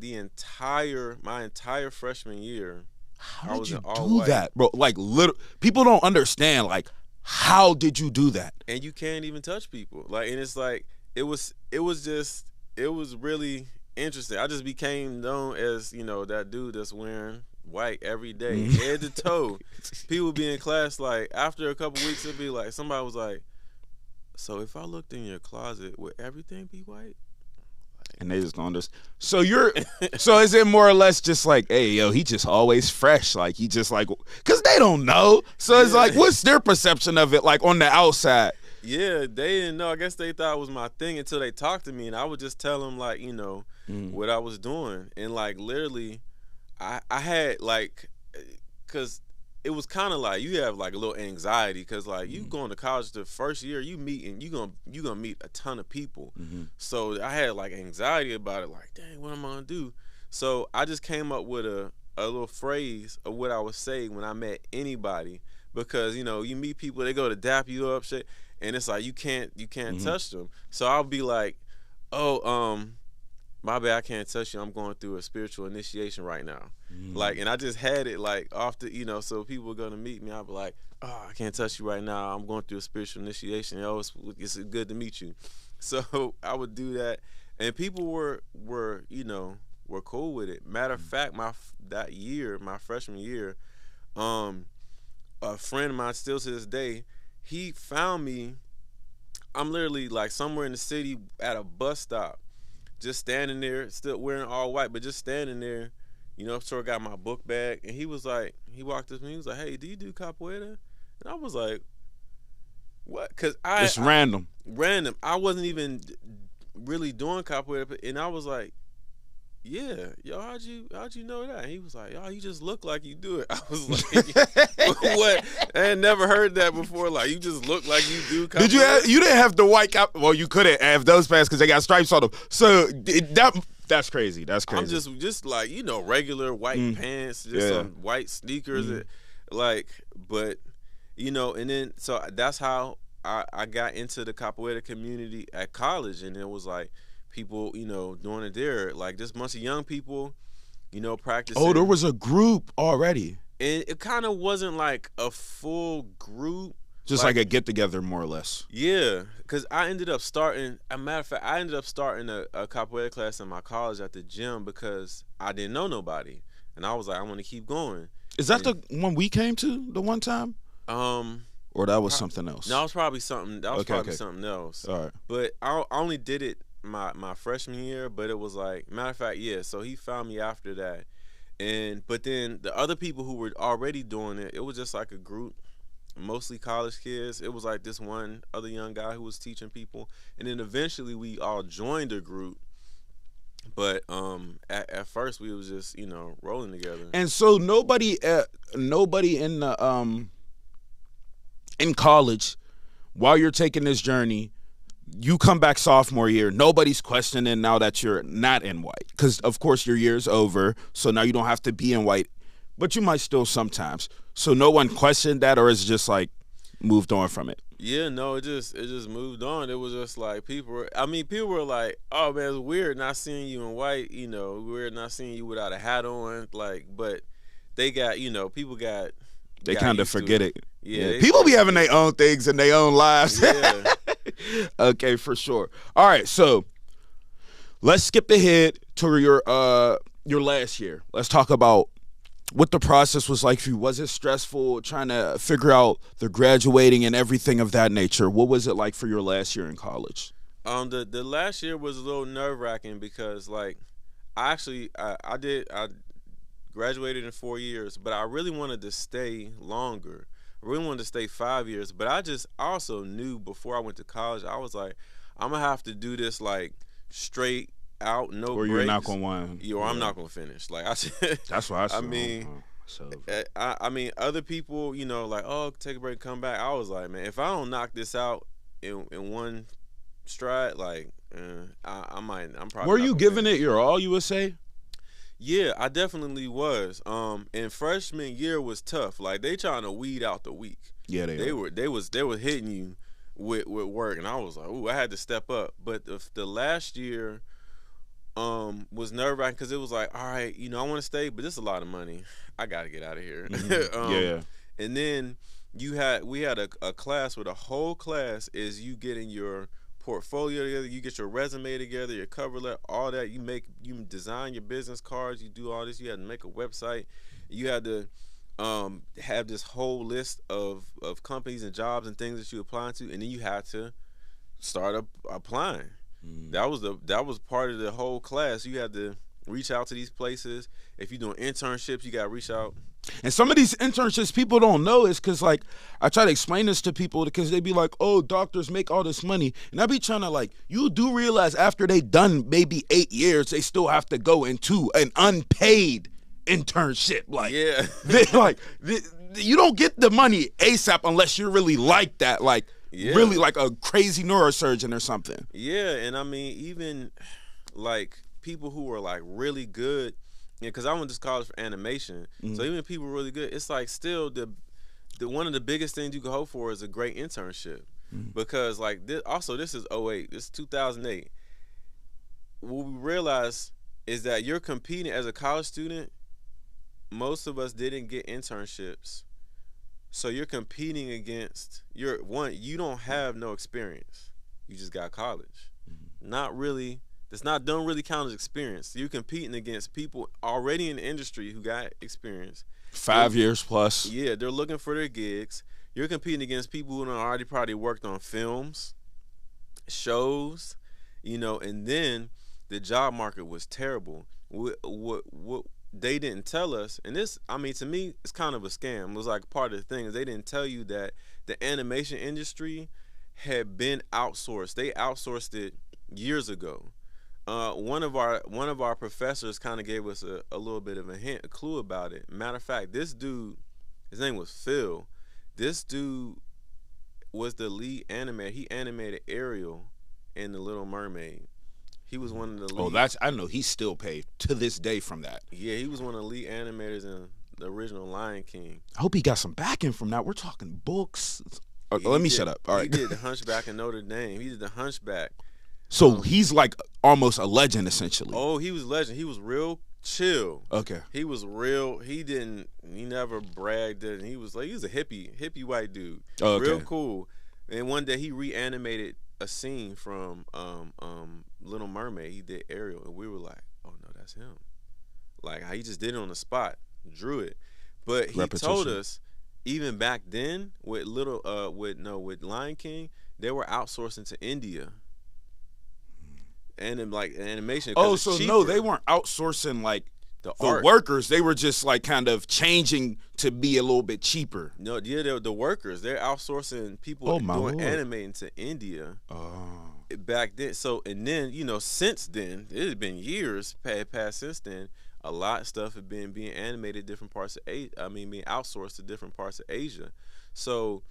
my entire freshman year. How did you do that, bro? Like, people don't understand. Like, how did you do that? And you can't even touch people. Like, and it's like it was really interesting. I just became known as that dude that's wearing white every day, head to toe. People be in class like after a couple weeks, it'd be like somebody was like, "So if I looked in your closet, would everything be white?" And they just don't understand. So is it more or less just like, hey, yo, he just always fresh, like he just like, because they don't know. So it's like, what's their perception of it, like on the outside? Yeah, they didn't know. I guess they thought it was my thing until they talked to me, and I would just tell them like, what I was doing, and like literally, I had like, cause it was kind of like you have like a little anxiety, cause like you going to college the first year, you gonna meet a ton of people, so I had like anxiety about it, like dang, what am I gonna do? So I just came up with a little phrase of what I would say when I met anybody, because you meet people, they go to dap you up, shit. And it's like you can't touch them. So I'll be like, oh, my bad, I can't touch you. I'm going through a spiritual initiation right now. Like, and I just had it like off the, so people are gonna meet me. I'll be like, oh, I can't touch you right now. I'm going through a spiritual initiation. Oh, it's good to meet you. So I would do that, and people were cool with it. Matter of fact, my freshman year, a friend of mine still to this day, he found me. I'm literally like somewhere in the city at a bus stop, just standing there, still wearing all white, but just standing there, sort of got my book bag, and he was like, he walked up to me, he was like, hey, do you do capoeira? And I was like, what? Cause it's random. I wasn't even really doing capoeira, and I was like, yeah, yo, how'd you know that? And he was like, yo, you just look like you do it. I was like, what? I had never heard that before. Like, you just look like you do capoeira. You didn't have the white cap? Well, you couldn't have those pants because they got stripes on them. So that's crazy. That's crazy. I'm just like, regular white pants, just some white sneakers, but and then so that's how I got into the capoeira community at college, and it was like people, doing it there. Like this bunch of young people, practicing. Oh, there was a group already. And it kind of wasn't like a full group. Just like a get together, more or less. Yeah, because I ended up starting. A matter of fact, I ended up starting a capoeira class in my college at the gym because I didn't know nobody, and I was like, I want to keep going. Is that the one we came to the one time? Or that was something else? No, it was probably something. That was probably something else. All right. But I only did it my freshman year. But it was like, matter of fact, yeah. So he found me after that, but then the other people who were already doing it, it was just like a group. Mostly college kids. It was like this one other young guy who was teaching people, and then eventually we all joined a group. But at first we was just rolling together. And so nobody in the in college, while you're taking this journey, you come back sophomore year. Nobody's questioning now that you're not in white, because of course your year's over, so now you don't have to be in white, but you might still sometimes. So no one questioned that, or is it just like moved on from it? Yeah, no, it just moved on. It was just like people were like, "Oh man, it's weird not seeing you in white. Weird not seeing you without a hat on." Like, but they got, people got. They kind of forget it. Yeah, people be having their own things in their own lives. Yeah. Okay, for sure. All right, so let's skip ahead to your last year. Let's talk about what the process was like for you. Was it stressful trying to figure out the graduating and everything of that nature? What was it like for your last year in college? The last year was a little nerve-wracking because like I graduated in 4 years, but I really wanted to stay longer. I really wanted to stay 5 years, but I also knew before I went to college, I was like, I'm gonna have to do this like straight out, no breaks. Or you're not gonna want. Or I'm not gonna finish. Like I said, that's why I said. I mean, other people, like, oh, take a break, come back. I was like, man, if I don't knock this out in one stride, like, I'm probably. Were you giving it your all? You would say. Yeah, I definitely was. And freshman year was tough. Like they trying to weed out the weak. Yeah, they were hitting you with work, and I was like, ooh, I had to step up. But the last year was nerve-wracking because it was like, all right, I want to stay, but this is a lot of money. I got to get out of here. Mm-hmm. Yeah. And then we had a class where the whole class is you getting your portfolio together, you get your resume together, your cover letter, all that. You design your business cards, you do all this. You had to make a website. You had to have this whole list of companies and jobs and things that you applying to, and then you had to start applying. That was part of the whole class. You had to reach out to these places. If you're doing internships, you got to reach out. And some of these internships people don't know is because, like, I try to explain this to people because they be like, oh, doctors make all this money. And I be trying to, like, you do realize after they done maybe 8 years, they still have to go into an unpaid internship. Like, yeah. You don't get the money ASAP unless you're really like that, like, really like a crazy neurosurgeon or something. Yeah, and I mean, even, like, people who are, like, really good, because I went to college for animation, so even if people are really good, it's like still the one of the biggest things you can hope for is a great internship, because like this is 08, this is 2008. What we realized is that you're competing as a college student. Most of us didn't get internships, so you're competing against you don't have no experience, you just got college, not really. That's not don't really count as experience. You're competing against people already in the industry who got experience. 5 years plus. Yeah, they're looking for their gigs. You're competing against people who already probably worked on films, shows, and then the job market was terrible. What they didn't tell us, and this, I mean, to me, it's kind of a scam. It was like part of the thing is they didn't tell you that the animation industry had been outsourced. They outsourced it years ago. One of our professors kind of gave us a little bit of a clue about it. Matter of fact, this dude, his name was Phil. This dude was the lead animator. He animated Ariel in The Little Mermaid. He was one of the lead. Oh, I know he's still paid to this day from that. Yeah, he was one of the lead animators in the original Lion King. I hope he got some backing from that. We're talking books. Let me shut up. All right. He did The Hunchback of Notre Dame. He did The Hunchback. So he's like almost a legend essentially. Oh, he was a legend. He was real chill. Okay. He was real. He never bragged it. He was a hippie white dude. Oh, okay. Real cool. And one day he reanimated a scene from Little Mermaid. He did Ariel, and we were like, oh no, that's him. Like how he just did it on the spot, drew it. But he told us even back then with with Lion King, they were outsourcing to India. And then like animation. Oh, so no, they weren't outsourcing like the workers. They were just like kind of changing to be a little bit cheaper. No, yeah, the workers. They're outsourcing people doing animating to India. Oh. Back then. So and then since then it has been years past since then. A lot of stuff had been being animated different parts of being outsourced to different parts of Asia. So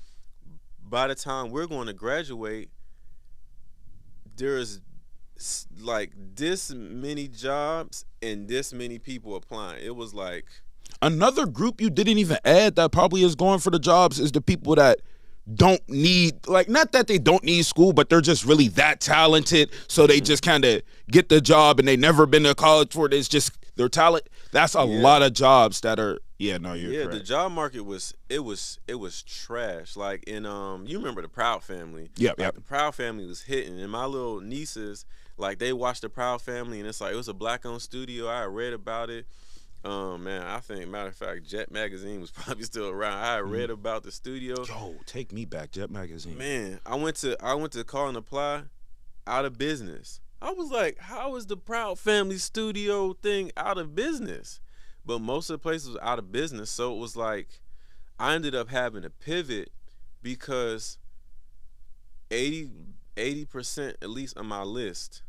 by the time we're going to graduate, there's like this many jobs and this many people applying. It was like another group you didn't even add that probably is going for the jobs is the people that don't need, like, not that they don't need school, but they're just really that talented, so they just kind of get the job and they never been to college for it. It's just their talent. That's a lot of jobs that are you're correct. The job market was trash. Like in you remember the Proud Family? Yeah, like, the Proud Family was hitting, and my little nieces, like, they watched the Proud Family, and it's like it was a black-owned studio. I read about it. Man, I think, matter of fact, Jet Magazine was probably still around. I read about the studio. Yo, take me back, Jet Magazine. Man, I went to Call and Apply, out of business. I was like, how is the Proud Family studio thing out of business? But most of the places was out of business, so it was like I ended up having to pivot because 80% at least on my list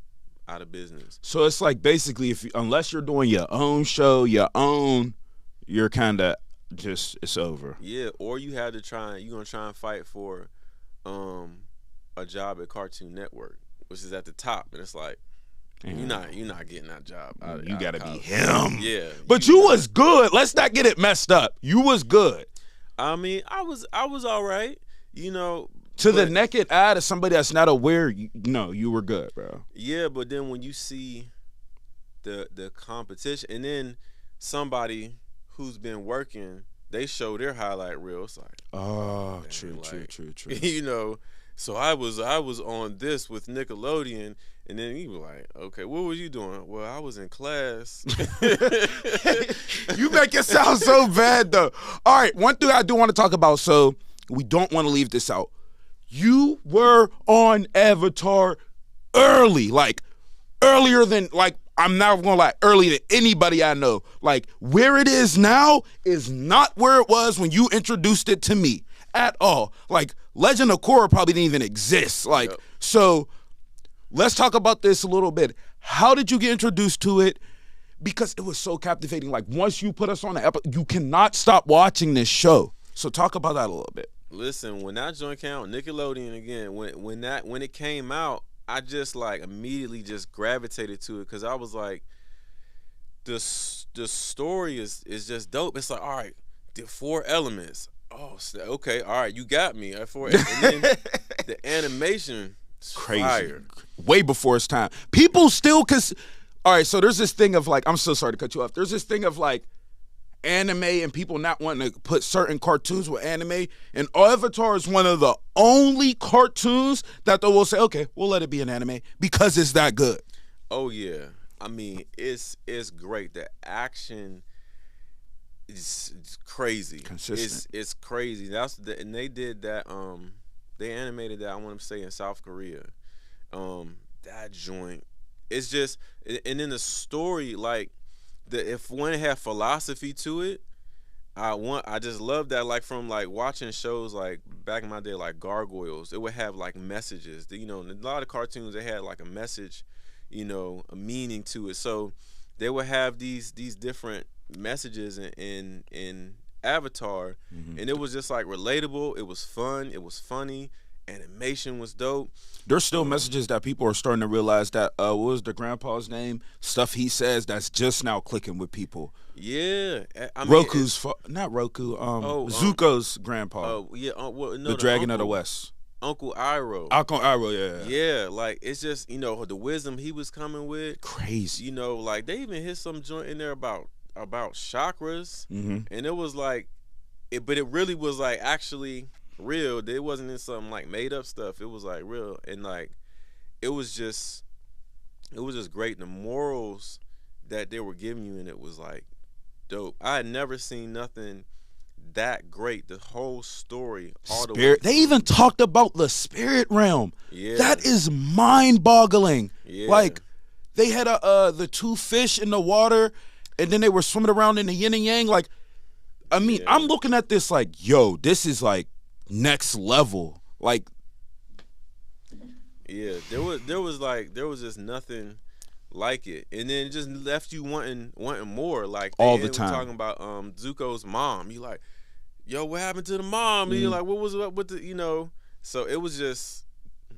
out of business. So it's like basically unless you're doing your own show, you're kind of just, it's over. Yeah, or you're going to try and fight for a job at Cartoon Network, which is at the top, and it's like you're not getting that job. You got to be him. Yeah. But you was good. Let's not get it messed up. You was good. I mean, I was all right, To the naked eye, to somebody that's not aware, you were good, bro. Yeah, but then when you see the competition, and then somebody who's been working, they show their highlight reel. It's like, oh, true. So I was on this with Nickelodeon, and then he was like, okay, what was you doing? Well, I was in class. You make it sound so bad, though. All right, one thing I do want to talk about, so we don't want to leave this out. You were on Avatar early, like earlier than, like, I'm not gonna lie, earlier than anybody I know. Like, where it is now is not where it was when you introduced it to me at all. Like, Legend of Korra probably didn't even exist. Like, So let's talk about this a little bit. How did you get introduced to it? Because it was so captivating. Like, once you put us on the episode, you cannot stop watching this show. So talk about that a little bit. Listen, when that joint came out, Nickelodeon again, when it came out, I just like immediately just gravitated to it because I was like, the story is just dope. It's like, all right, the 4 elements. Oh, okay, all right, you got me at 4. And then the animation, crazy, fire. Way before its time. People still all right, so there's this thing of like, I'm so sorry to cut you off. There's this thing of like, anime and people not wanting to put certain cartoons with anime, and Avatar is one of the only cartoons that they will say, okay, we'll let it be an anime because it's that good. Oh yeah, I mean it's great. The action is crazy. Consistent. It's crazy. And they did that. They animated that, I want to say, in South Korea. That joint. It's just, and then the story, like, if one had philosophy to it, I just love that. Like, from like watching shows like back in my day, like Gargoyles, it would have like messages. A lot of cartoons, they had like a message, a meaning to it. So they would have these different messages in Avatar, and it was just like relatable. It was fun. It was funny. Animation was dope. There's still messages that people are starting to realize that what was the grandpa's name? Stuff he says that's just now clicking with people. Yeah, I mean, Roku's not Roku. Zuko's grandpa. Oh yeah, the Dragon of the West. Uncle Iroh. Akin Iroh, yeah. Yeah, like it's just the wisdom he was coming with. Crazy. Like they even hit some joint in there about chakras, and it was like, but it really was like actually real. It wasn't in something like made up stuff. It was like real, and like it was just great. The morals that they were giving you, and it was like dope. I had never seen nothing that great. The whole story, all the way. They even talked about the spirit realm. Yeah, that is mind-boggling. Yeah, like they had the two fish in the water, and then they were swimming around in the yin and yang. Like, I mean, I'm looking at this like, yo, this is like next level. Like, yeah, there was just nothing like it, and then it just left you wanting more. Like all the time. Talking about Zuko's mom, you like, yo, what happened to the mom? And you're like, what was up with the So it was just,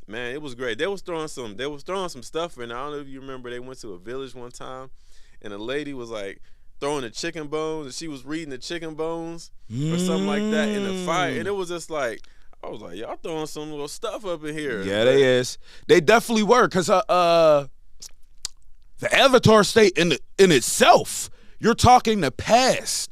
man, it was great. They was throwing some stuff in. I don't know if you remember, they went to a village one time, and a lady was like throwing the chicken bones, and she was reading the chicken bones or something like that in the fire, and it was just like, I was like, y'all throwing some little stuff up in here. Yeah, they definitely were, because the Avatar state in itself, you're talking the past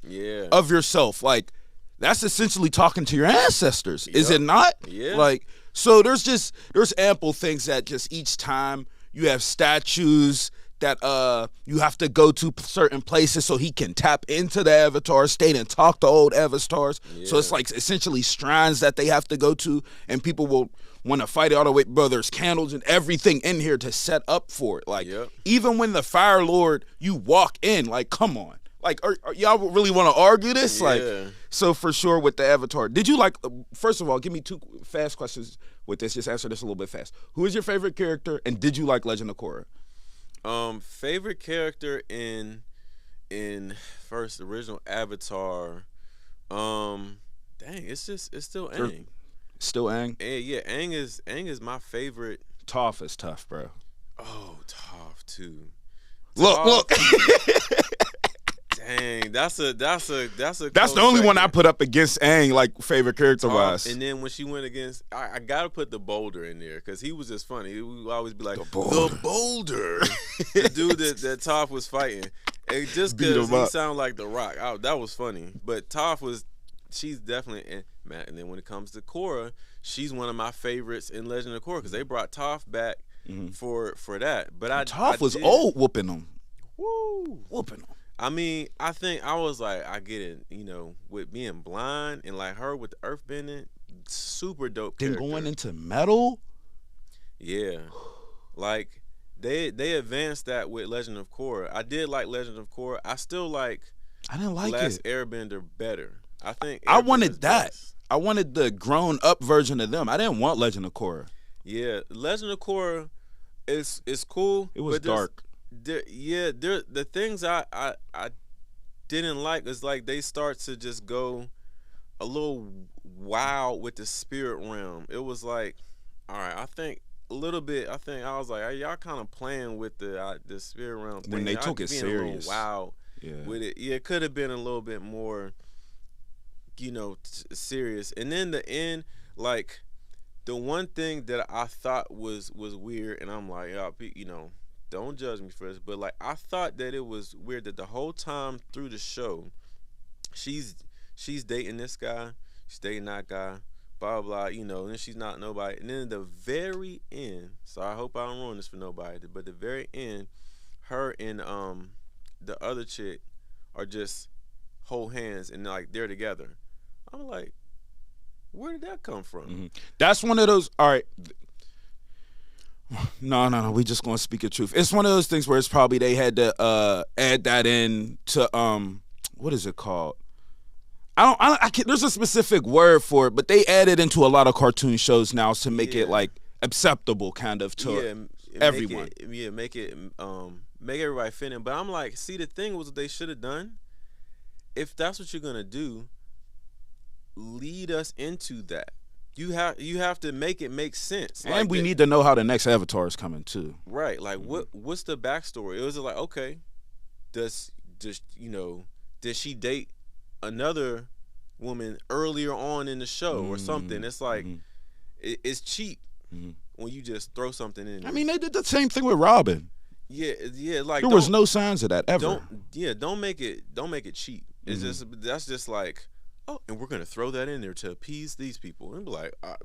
of yourself. Like, that's essentially talking to your ancestors, is it not? Yeah. Like, so there's ample things that just each time you have statues that you have to go to certain places so he can tap into the Avatar state and talk to old Avatars. Yeah. So it's like essentially shrines that they have to go to, and people will want to fight it all the way. Bro, there's candles and everything in here to set up for it. Like, even when the Fire Lord, you walk in, like, come on. Like, are y'all really want to argue this? Like, so for sure with the Avatar. Did you like, first of all, give me two fast questions with this. Just answer this a little bit fast. Who is your favorite character, and did you like Legend of Korra? Favorite character in first original Avatar. Dang, it's still Aang. Still Aang? Yeah, Aang is my favorite. Toph is tough, bro. Oh, Toph too. Look. Dang, that's the only one I put up against Aang, like, favorite character wise. And then when she went against, I gotta put the Boulder in there, because he was just funny. He would always be like, the Boulder. The dude that Toph was fighting, and just because he sounded like The Rock, that was funny. But Toph she's definitely, and then when it comes to Korra, she's one of my favorites in Legend of Korra, because they brought Toph back for that. But Toph was old whooping them. Woo, whooping them. I mean, I think I was like, I get it, with being blind and like her with the earth bending, super dope character. Then going into metal? Yeah. Like, they advanced that with Legend of Korra. I did like Legend of Korra. I didn't like Last Airbender better. I think I wanted that. Best. I wanted the grown up version of them. I didn't want Legend of Korra. Yeah, Legend of Korra is cool. It was dark. The things I didn't like is like they start to just go a little wild with the spirit realm. It was like, all right, I think a little bit. I was like, are y'all kind of playing with the spirit realm thing? When they took it serious, wow, with it. Yeah, it could have been a little bit more, serious. And then the end, like, the one thing that I thought was weird, and I'm like, don't judge me for this, but like, I thought that it was weird that the whole time through the show, she's dating this guy, she's dating that guy, blah blah, and she's not nobody. And then at the very end, so I hope I don't ruin this for nobody, but the very end, her and the other chick are just hold hands and like they're together. I'm like, where did that come from? Mm-hmm. That's one of those. All right. No. We just gonna speak the truth. It's one of those things where it's probably they had to add that in to what is it called? I can't. There's a specific word for it, but they add it into a lot of cartoon shows now to make it like acceptable, kind of to everyone. Make everybody fit in. But I'm like, see, the thing was, what they should have done, if that's what you're gonna do, lead us into that. You have to make it make sense. And like we need to know how the next Avatar is coming too. Right. Like, what's the backstory? It was like, okay, did she date another woman earlier on in the show or something? It's like it's cheap when you just throw something in there. I mean, they did the same thing with Robin. Yeah, like There was no signs of that ever. Don't make it cheap. It's that's just like, oh, and we're gonna throw that in there to appease these people and be like, nah.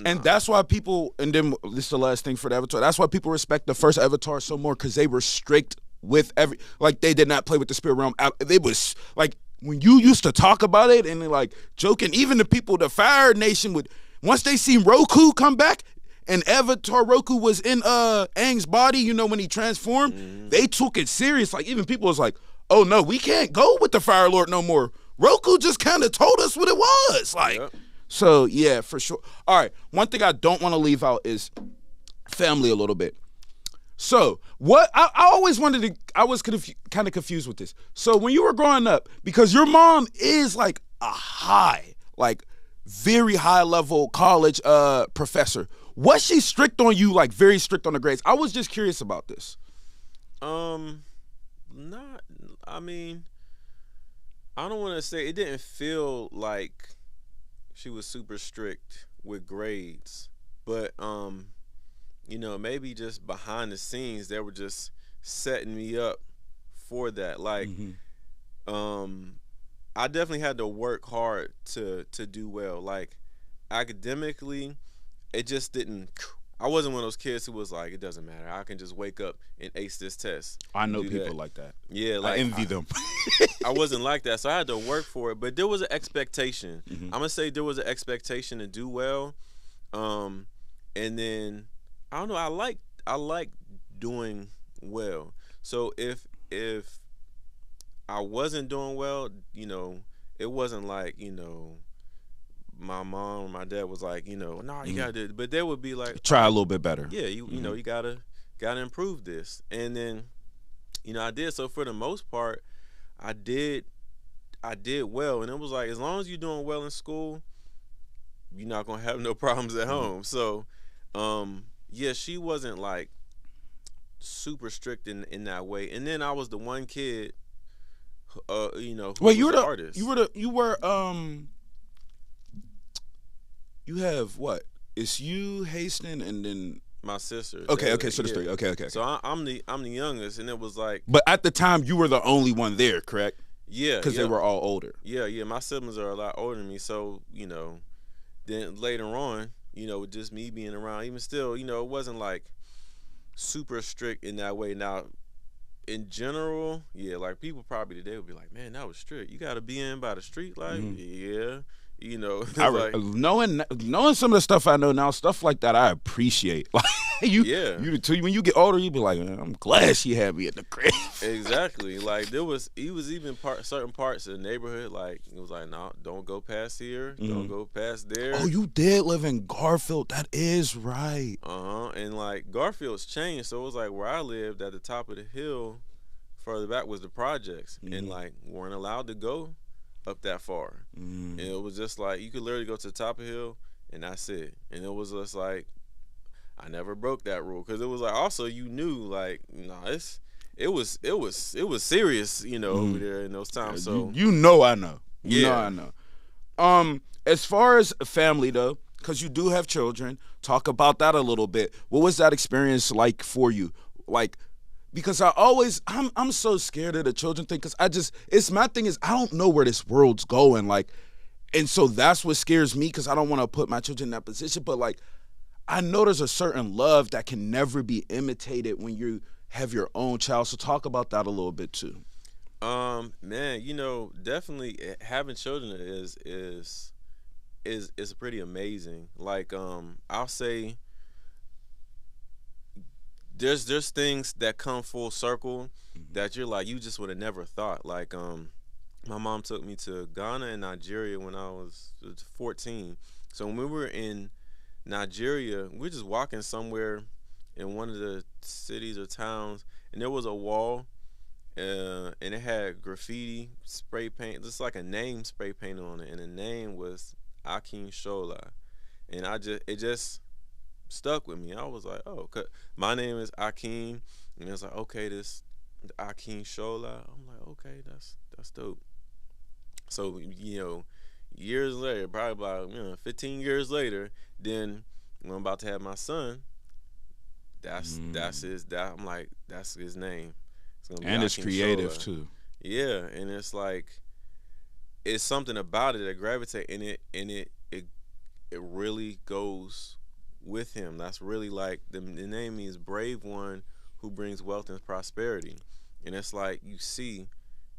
And that's why people, and then this is the last thing for the Avatar. That's why people respect the first Avatar so more, because they were strict with like they did not play with the spirit realm. They was like, when you used to talk about it and like joking, even the people, the Fire Nation would, once they seen Roku come back and Avatar Roku was in Aang's body, you know, when he transformed, they took it serious. Like even people was like, oh no, we can't go with the Fire Lord no more. Roku just kind of told us what it was. Like, so yeah, for sure. All right, one thing I don't want to leave out is family a little bit. So what I always wanted to, I was kind of confused with this. So when you were growing up, because your mom is like a very high level college professor, was she strict on you, like very strict on the grades? I was just curious about this. Not. I mean, I don't want to say it didn't feel like she was super strict with grades, but you know, maybe just behind the scenes they were just setting me up for that. Like, I definitely had to work hard to do well. Like academically, it just didn't. I wasn't one of those kids who was like, it doesn't matter, I can just wake up and ace this test. I know people like that. Yeah, like, I envy them. I wasn't like that, so I had to work for it. But there was an expectation. I'm gonna say there was an expectation to do well, and then I don't know. I like doing well. So if I wasn't doing well, you know, it wasn't like, you know, my mom or my dad was like, you know, no, you gotta do it. But they would be like, try a little bit better. Yeah, you know, you gotta improve this. And then, you know, I did. So for the most part, I did well. And it was like, as long as you're doing well in school, you're not gonna have no problems at home. So yeah, she wasn't like super strict in that way. And then I was the one kid, you know, who was the artist. You have what? It's you, Haston, and then my sister. Okay, so there's three. Okay. So I'm the youngest, and it was like. But at the time, you were the only one there, correct? Yeah, because they were all older. Yeah. My siblings are a lot older than me, so you know. Then later on, you know, with just me being around, even still, you know, it wasn't like super strict in that way. Now, in general, yeah, like people probably today would be like, man, that was strict. You got to be in by the street life. Yeah. You know, like, knowing some of the stuff I know now, stuff like that I appreciate. Like when you get older, you be like, I'm glad she had me at the crib. Exactly. Like he was even certain parts of the neighborhood, like it was like, no, don't go past here, don't go past there. Oh, you did live in Garfield. That is right. And like Garfield's changed, so it was like where I lived at the top of the hill, further back was the projects, and like weren't allowed to go up that far. And it was just like you could literally go to the top of the hill and that's it. And it was just like I never broke that rule, because it was like also you knew like it was serious, you know, over there in those times. So you know I know. I know. As far as family though, because you do have children, talk about that a little bit. What was that experience like for you? Like, because I'm so scared of the children thing, because it's my thing is I don't know where this world's going, like, and so that's what scares me, because I don't want to put my children in that position. But like, I know there's a certain love that can never be imitated when you have your own child. So talk about that a little bit too. Man, you know, definitely having children is pretty amazing. Like, I'll say. There's things that come full circle that you're like, you just would have never thought. Like, my mom took me to Ghana and Nigeria when I was 14. So when we were in Nigeria, we were just walking somewhere in one of the cities or towns, and there was a wall, and it had graffiti, spray paint, just like a name spray painted on it, and the name was Akin Shola, and it just stuck with me. I was like, oh, my name is Akin, and it was like, okay, this Akin Shola. I'm like, okay, that's dope. So, you know, years later, probably about 15 years later, Then when I'm about to have my son, I'm like, that's his name. It's gonna be And it's Akin creative Shola. too. Yeah, and it's like it's something about it that gravitate in it, and it really goes with him. That's really like the name means brave one who brings wealth and prosperity, and it's like you see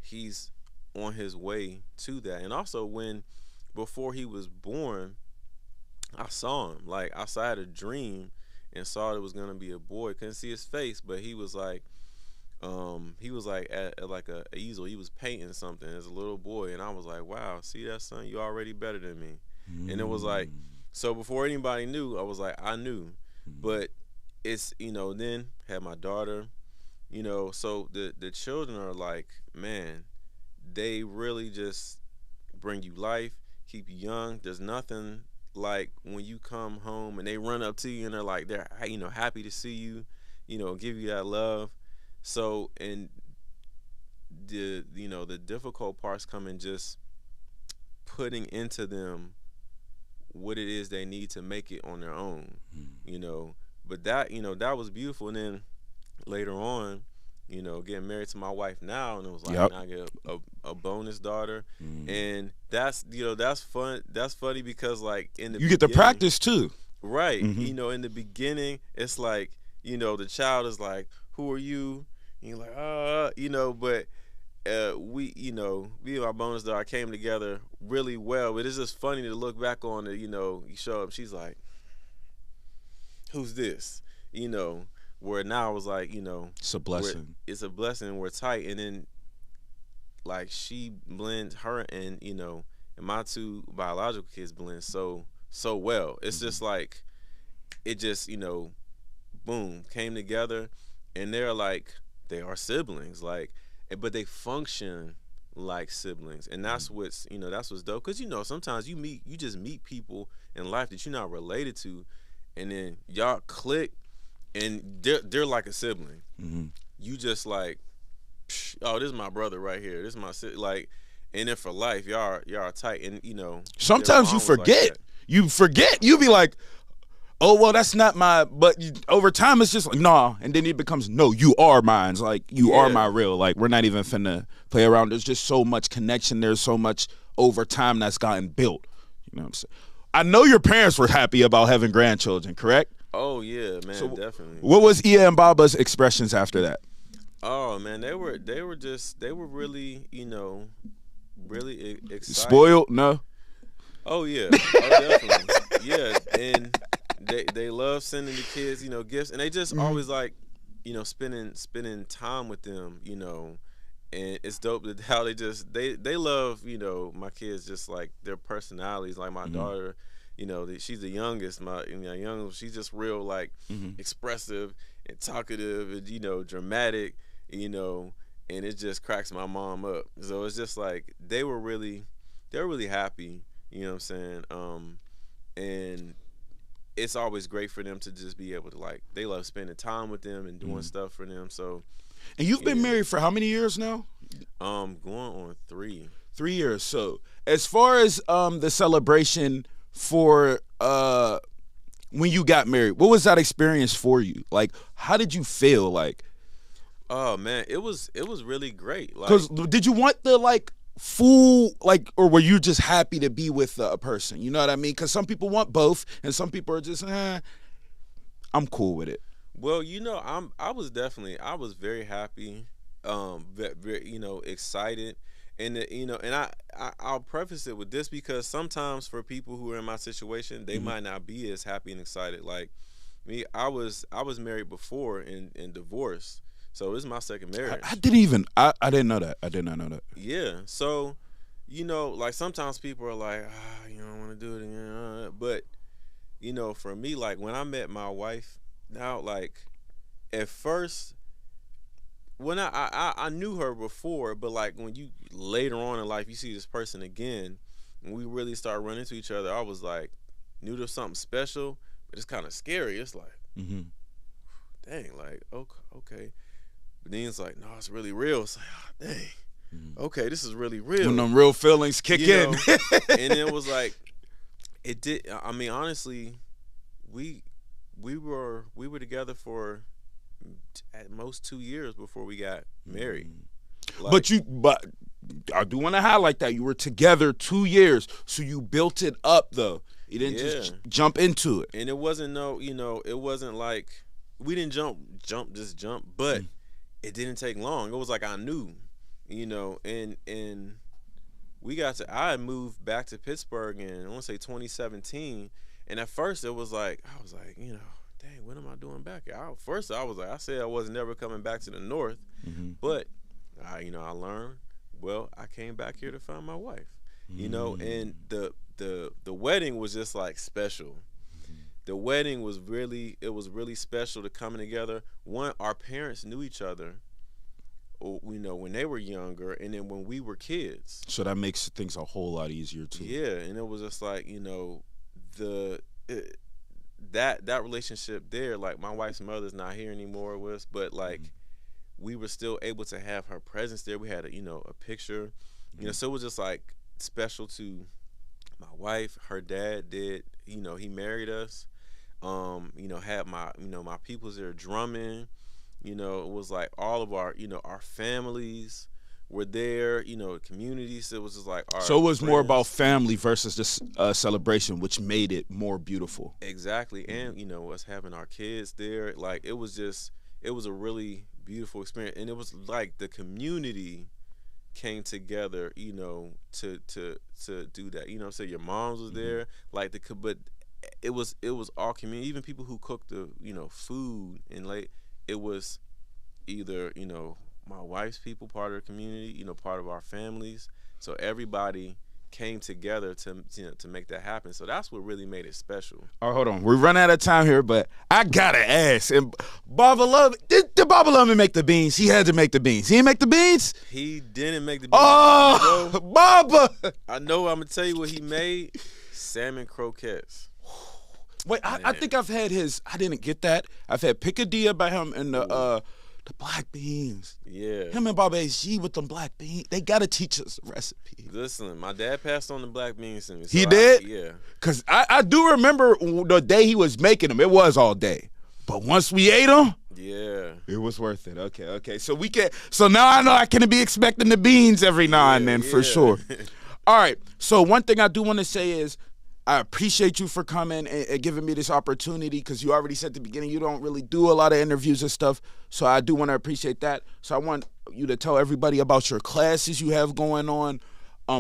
he's on his way to that. And also when before he was born, I saw him. Like I had a dream and saw it was gonna be a boy. Couldn't see his face, but he was like at like a easel. He was painting something as a little boy, and I was like, wow, see that, son? You already better than me. And it was like, so before anybody knew, I was like, I knew. But it's, then had my daughter, so the children are like, man, they really just bring you life, keep you young. There's nothing like when you come home and they run up to you and they're happy to see you, give you that love. So, and the difficult parts come in just putting into them what it is they need to make it on their own, But that was beautiful. And then later on, getting married to my wife now, and it was like, now I get a bonus daughter, and that's fun. That's funny because like you get to practice too, right? In the beginning, it's like the child is like, "Who are you?" And you're like, but me and my bonus daughter came together really well. But it's just funny to look back on it. You show up, she's like, "Who's this?" Where now I was like, it's a blessing. It's a blessing. We're tight, and then like she blends her and and my two biological kids blend so well. It's just like it just boom came together, and they are siblings, like, but they function like siblings, and that's what's dope. Because sometimes you just meet people in life that you're not related to, and then y'all click. And they're like a sibling. You just like, oh, this is my brother right here. This is my like, and then for life, y'all are tight. And sometimes you forget. Like you forget. You be like, oh well, that's not my. But over time, it's just like nah. And then it becomes no. You are mine. Like you are my real. Like we're not even finna play around. There's just so much connection. There's so much over time that's gotten built. You know what I'm saying? I know your parents were happy about having grandchildren, correct? Oh yeah, man, so, definitely. What was Ia and Baba's expressions after that? Oh man, they were really really excited. Spoiled? No. Oh yeah, definitely. Yeah, and they love sending the kids gifts, and they just always like spending time with them, and it's dope that how they love my kids, just like their personalities. Like my daughter. She's the youngest. My youngest, she's just real like expressive and talkative and dramatic, and it just cracks my mom up. So it's just like they're really happy. You know what I'm saying? And it's always great for them to just be able to like they love spending time with them and doing stuff for them. So. And you've been married for how many years now? Going on 3. 3 years. So as far as the celebration for when you got married, what was that experience for you? Like, how did you feel? Like, oh man, it was really great. Like, because did you want the like full like, or were you just happy to be with a person? You know what I mean? Because some people want both, and some people are just, I'm cool with it. Well, I was very happy, very, excited. And I'll preface it with this because sometimes for people who are in my situation, they might not be as happy and excited. Like me, I was married before and divorced, so this is my second marriage. I didn't know that. I did not know that. Yeah, so like sometimes people are like, I don't want to do it again, but for me, like when I met my wife, now like at first. When I knew her before, but like when you later on in life you see this person again, and we really start running into each other, I was like, knew there's something special, but it's kind of scary. It's like, dang, like okay, but then it's like, no, it's really real. It's like, oh, dang, okay, this is really real. When them real feelings kick in, and it was like, it did. I mean, honestly, we we were together for at most 2 years before we got married. Like, But I do want to highlight that you were together 2 years, so you built it up though. You didn't just jump into it. and it wasn't it wasn't like we didn't jump, but it didn't take long. It was like I knew, and I had moved back to Pittsburgh in, I want to say 2017, and at first it was like I was like, dang, what am I doing back here? First I was like, I said I was never coming back to the North, but I learned. Well, I came back here to find my wife, and the wedding was just like special. The wedding was really special to coming together. One, our parents knew each other, when they were younger, and then when we were kids. So that makes things a whole lot easier too. Yeah, and it was just like that relationship there. Like my wife's mother's not here anymore with us, but like we were still able to have her presence there. We had a picture, so it was just like special to my wife. Her dad did, he married us. Had my peoples there drumming. It was like all of our families were there. Communities. It was just like our So it was friends. more about family versus this celebration, which made it more beautiful. Exactly, and us having our kids there, like it was a really beautiful experience, and it was like the community came together, to do that. So your moms was there, like but it was all community, even people who cooked the food, and like it was either my wife's people, part of the community, part of our families. So everybody came together to make that happen. So that's what really made it special. All right, hold on. We're running out of time here, but I gotta ask. And Baba Love, did Baba Love make the beans? He had to make the beans. He didn't make the beans? He didn't make the beans. Oh, Baba! I know. I'm gonna tell you what he made: salmon croquettes. Wait, I think I've had his. I didn't get that. I've had picadillo by him and the black beans. Yeah. Him and Baba G with them black beans. They gotta teach us the recipe. Listen, my dad passed on the black beans to me. So He did? Yeah. Cause I do remember the day he was making them. It was all day, but once we ate them, yeah, it was worth it. Okay. So now I know I can be expecting the beans every now and then for sure. All right. So one thing I do want to say is, I appreciate you for coming and giving me this opportunity, because you already said at the beginning you don't really do a lot of interviews and stuff. So I do want to appreciate that. So I want you to tell everybody about your classes you have going on,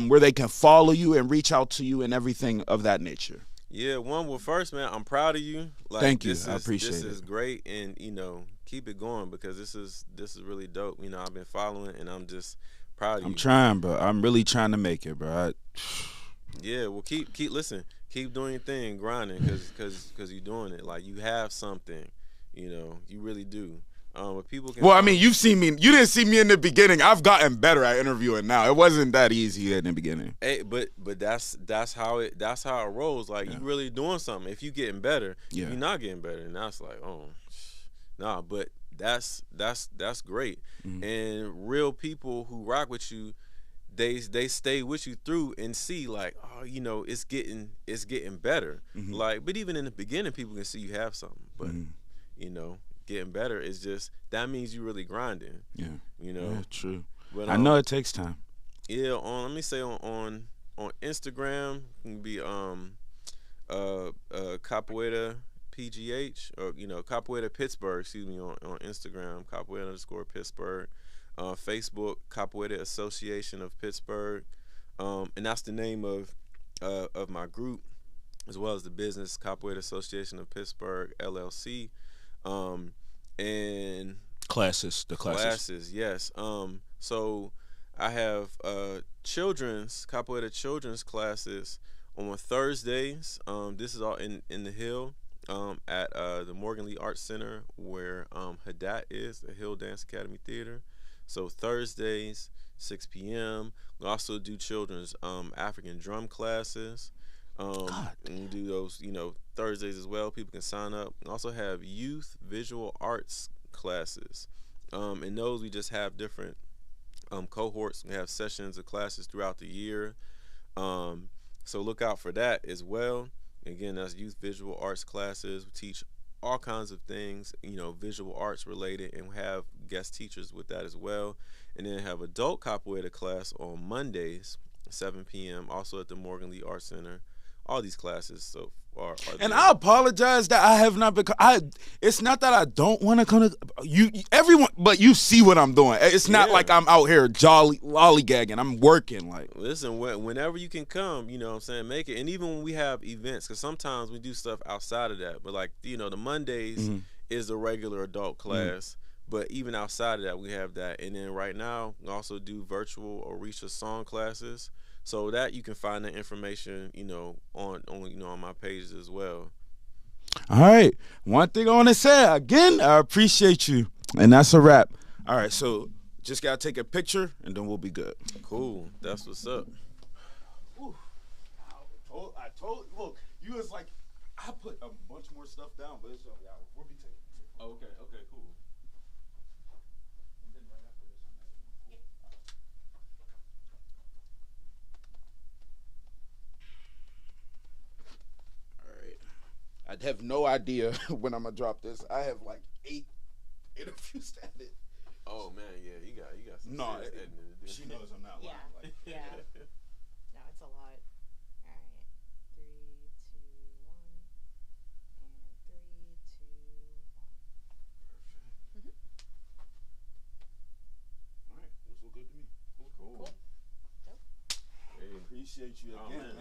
where they can follow you and reach out to you and everything of that nature. Yeah, well, first, man, I'm proud of you. Like, Thank you. I appreciate it. This is great, and keep it going, because this is really dope. I've been following, and I'm just proud of you. I'm trying, bro. I'm really trying to make it, bro. Yeah, well, keep doing your thing, grinding, because you're doing it. Like, you have something, you really do. But people can. Well, I mean, you've seen me. You didn't see me in the beginning. I've gotten better at interviewing now. It wasn't that easy in the beginning. Hey, but that's how it rolls. Like, you really doing something. If you getting better, if you're not getting better, and that's like, oh, nah. But that's great. And real people who rock with you, they stay with you through and see, like, oh, it's getting better. Like, but even in the beginning, people can see you have something. But getting better is just, that means you really grinding. Yeah. Yeah, true. But I know it takes time. Yeah, let me say on Instagram, it can be Capoeira PGH, or Capoeira Pittsburgh, excuse me, on Instagram, Capoeira_Pittsburgh. Facebook, Capoeira Association of Pittsburgh, and that's the name of my group, as well as the business, Capoeira Association of Pittsburgh LLC, and the classes, yes. So I have Capoeira children's classes on Thursdays. This is all in the Hill, at the Morgan Lee Arts Center, where Hadat is, the Hill Dance Academy Theater. So Thursdays, 6 p.m. We also do children's African drum classes. And do those, Thursdays as well. People can sign up. We also have youth visual arts classes. And those, we just have different cohorts. We have sessions of classes throughout the year. So look out for that as well. Again, that's youth visual arts classes. We teach all kinds of things, visual arts related, and we have guest teachers with that as well. And then have adult capoeira class on Mondays, 7 p.m. Also at the Morgan Lee Arts Center. All these classes are And there. I apologize that I have not been. It's not that I don't want to come to everyone, but you see what I'm doing. It's not Yeah. like I'm out here jolly lollygagging. I'm working like. Listen, whenever you can come, you know what I'm saying, make it. And even when we have events, because sometimes we do stuff outside of that. But, like, the Mondays is the regular adult class. But even outside of that, we have that. And then right now, we also do virtual Orisha song classes. So that you can find the information, on my pages as well. All right. One thing I want to say again, I appreciate you, and that's a wrap. All right. So just gotta take a picture, and then we'll be good. Cool. That's what's up. I told. Look, you was like, I put a bunch more stuff down, but it's only hour. We'll be taking. Okay, cool. I have no idea when I'm gonna drop this. I have like 8 interviews started. Oh man, yeah, you got some No, serious editing to do. she knows I'm not lying. Yeah. Like, Yeah. No, it's a lot. All right. 3, 2, 1. And 3, 2, 1. all right, this was good to me. Cool. Cool. Dope. Hey. Appreciate you Oh, again, man. man.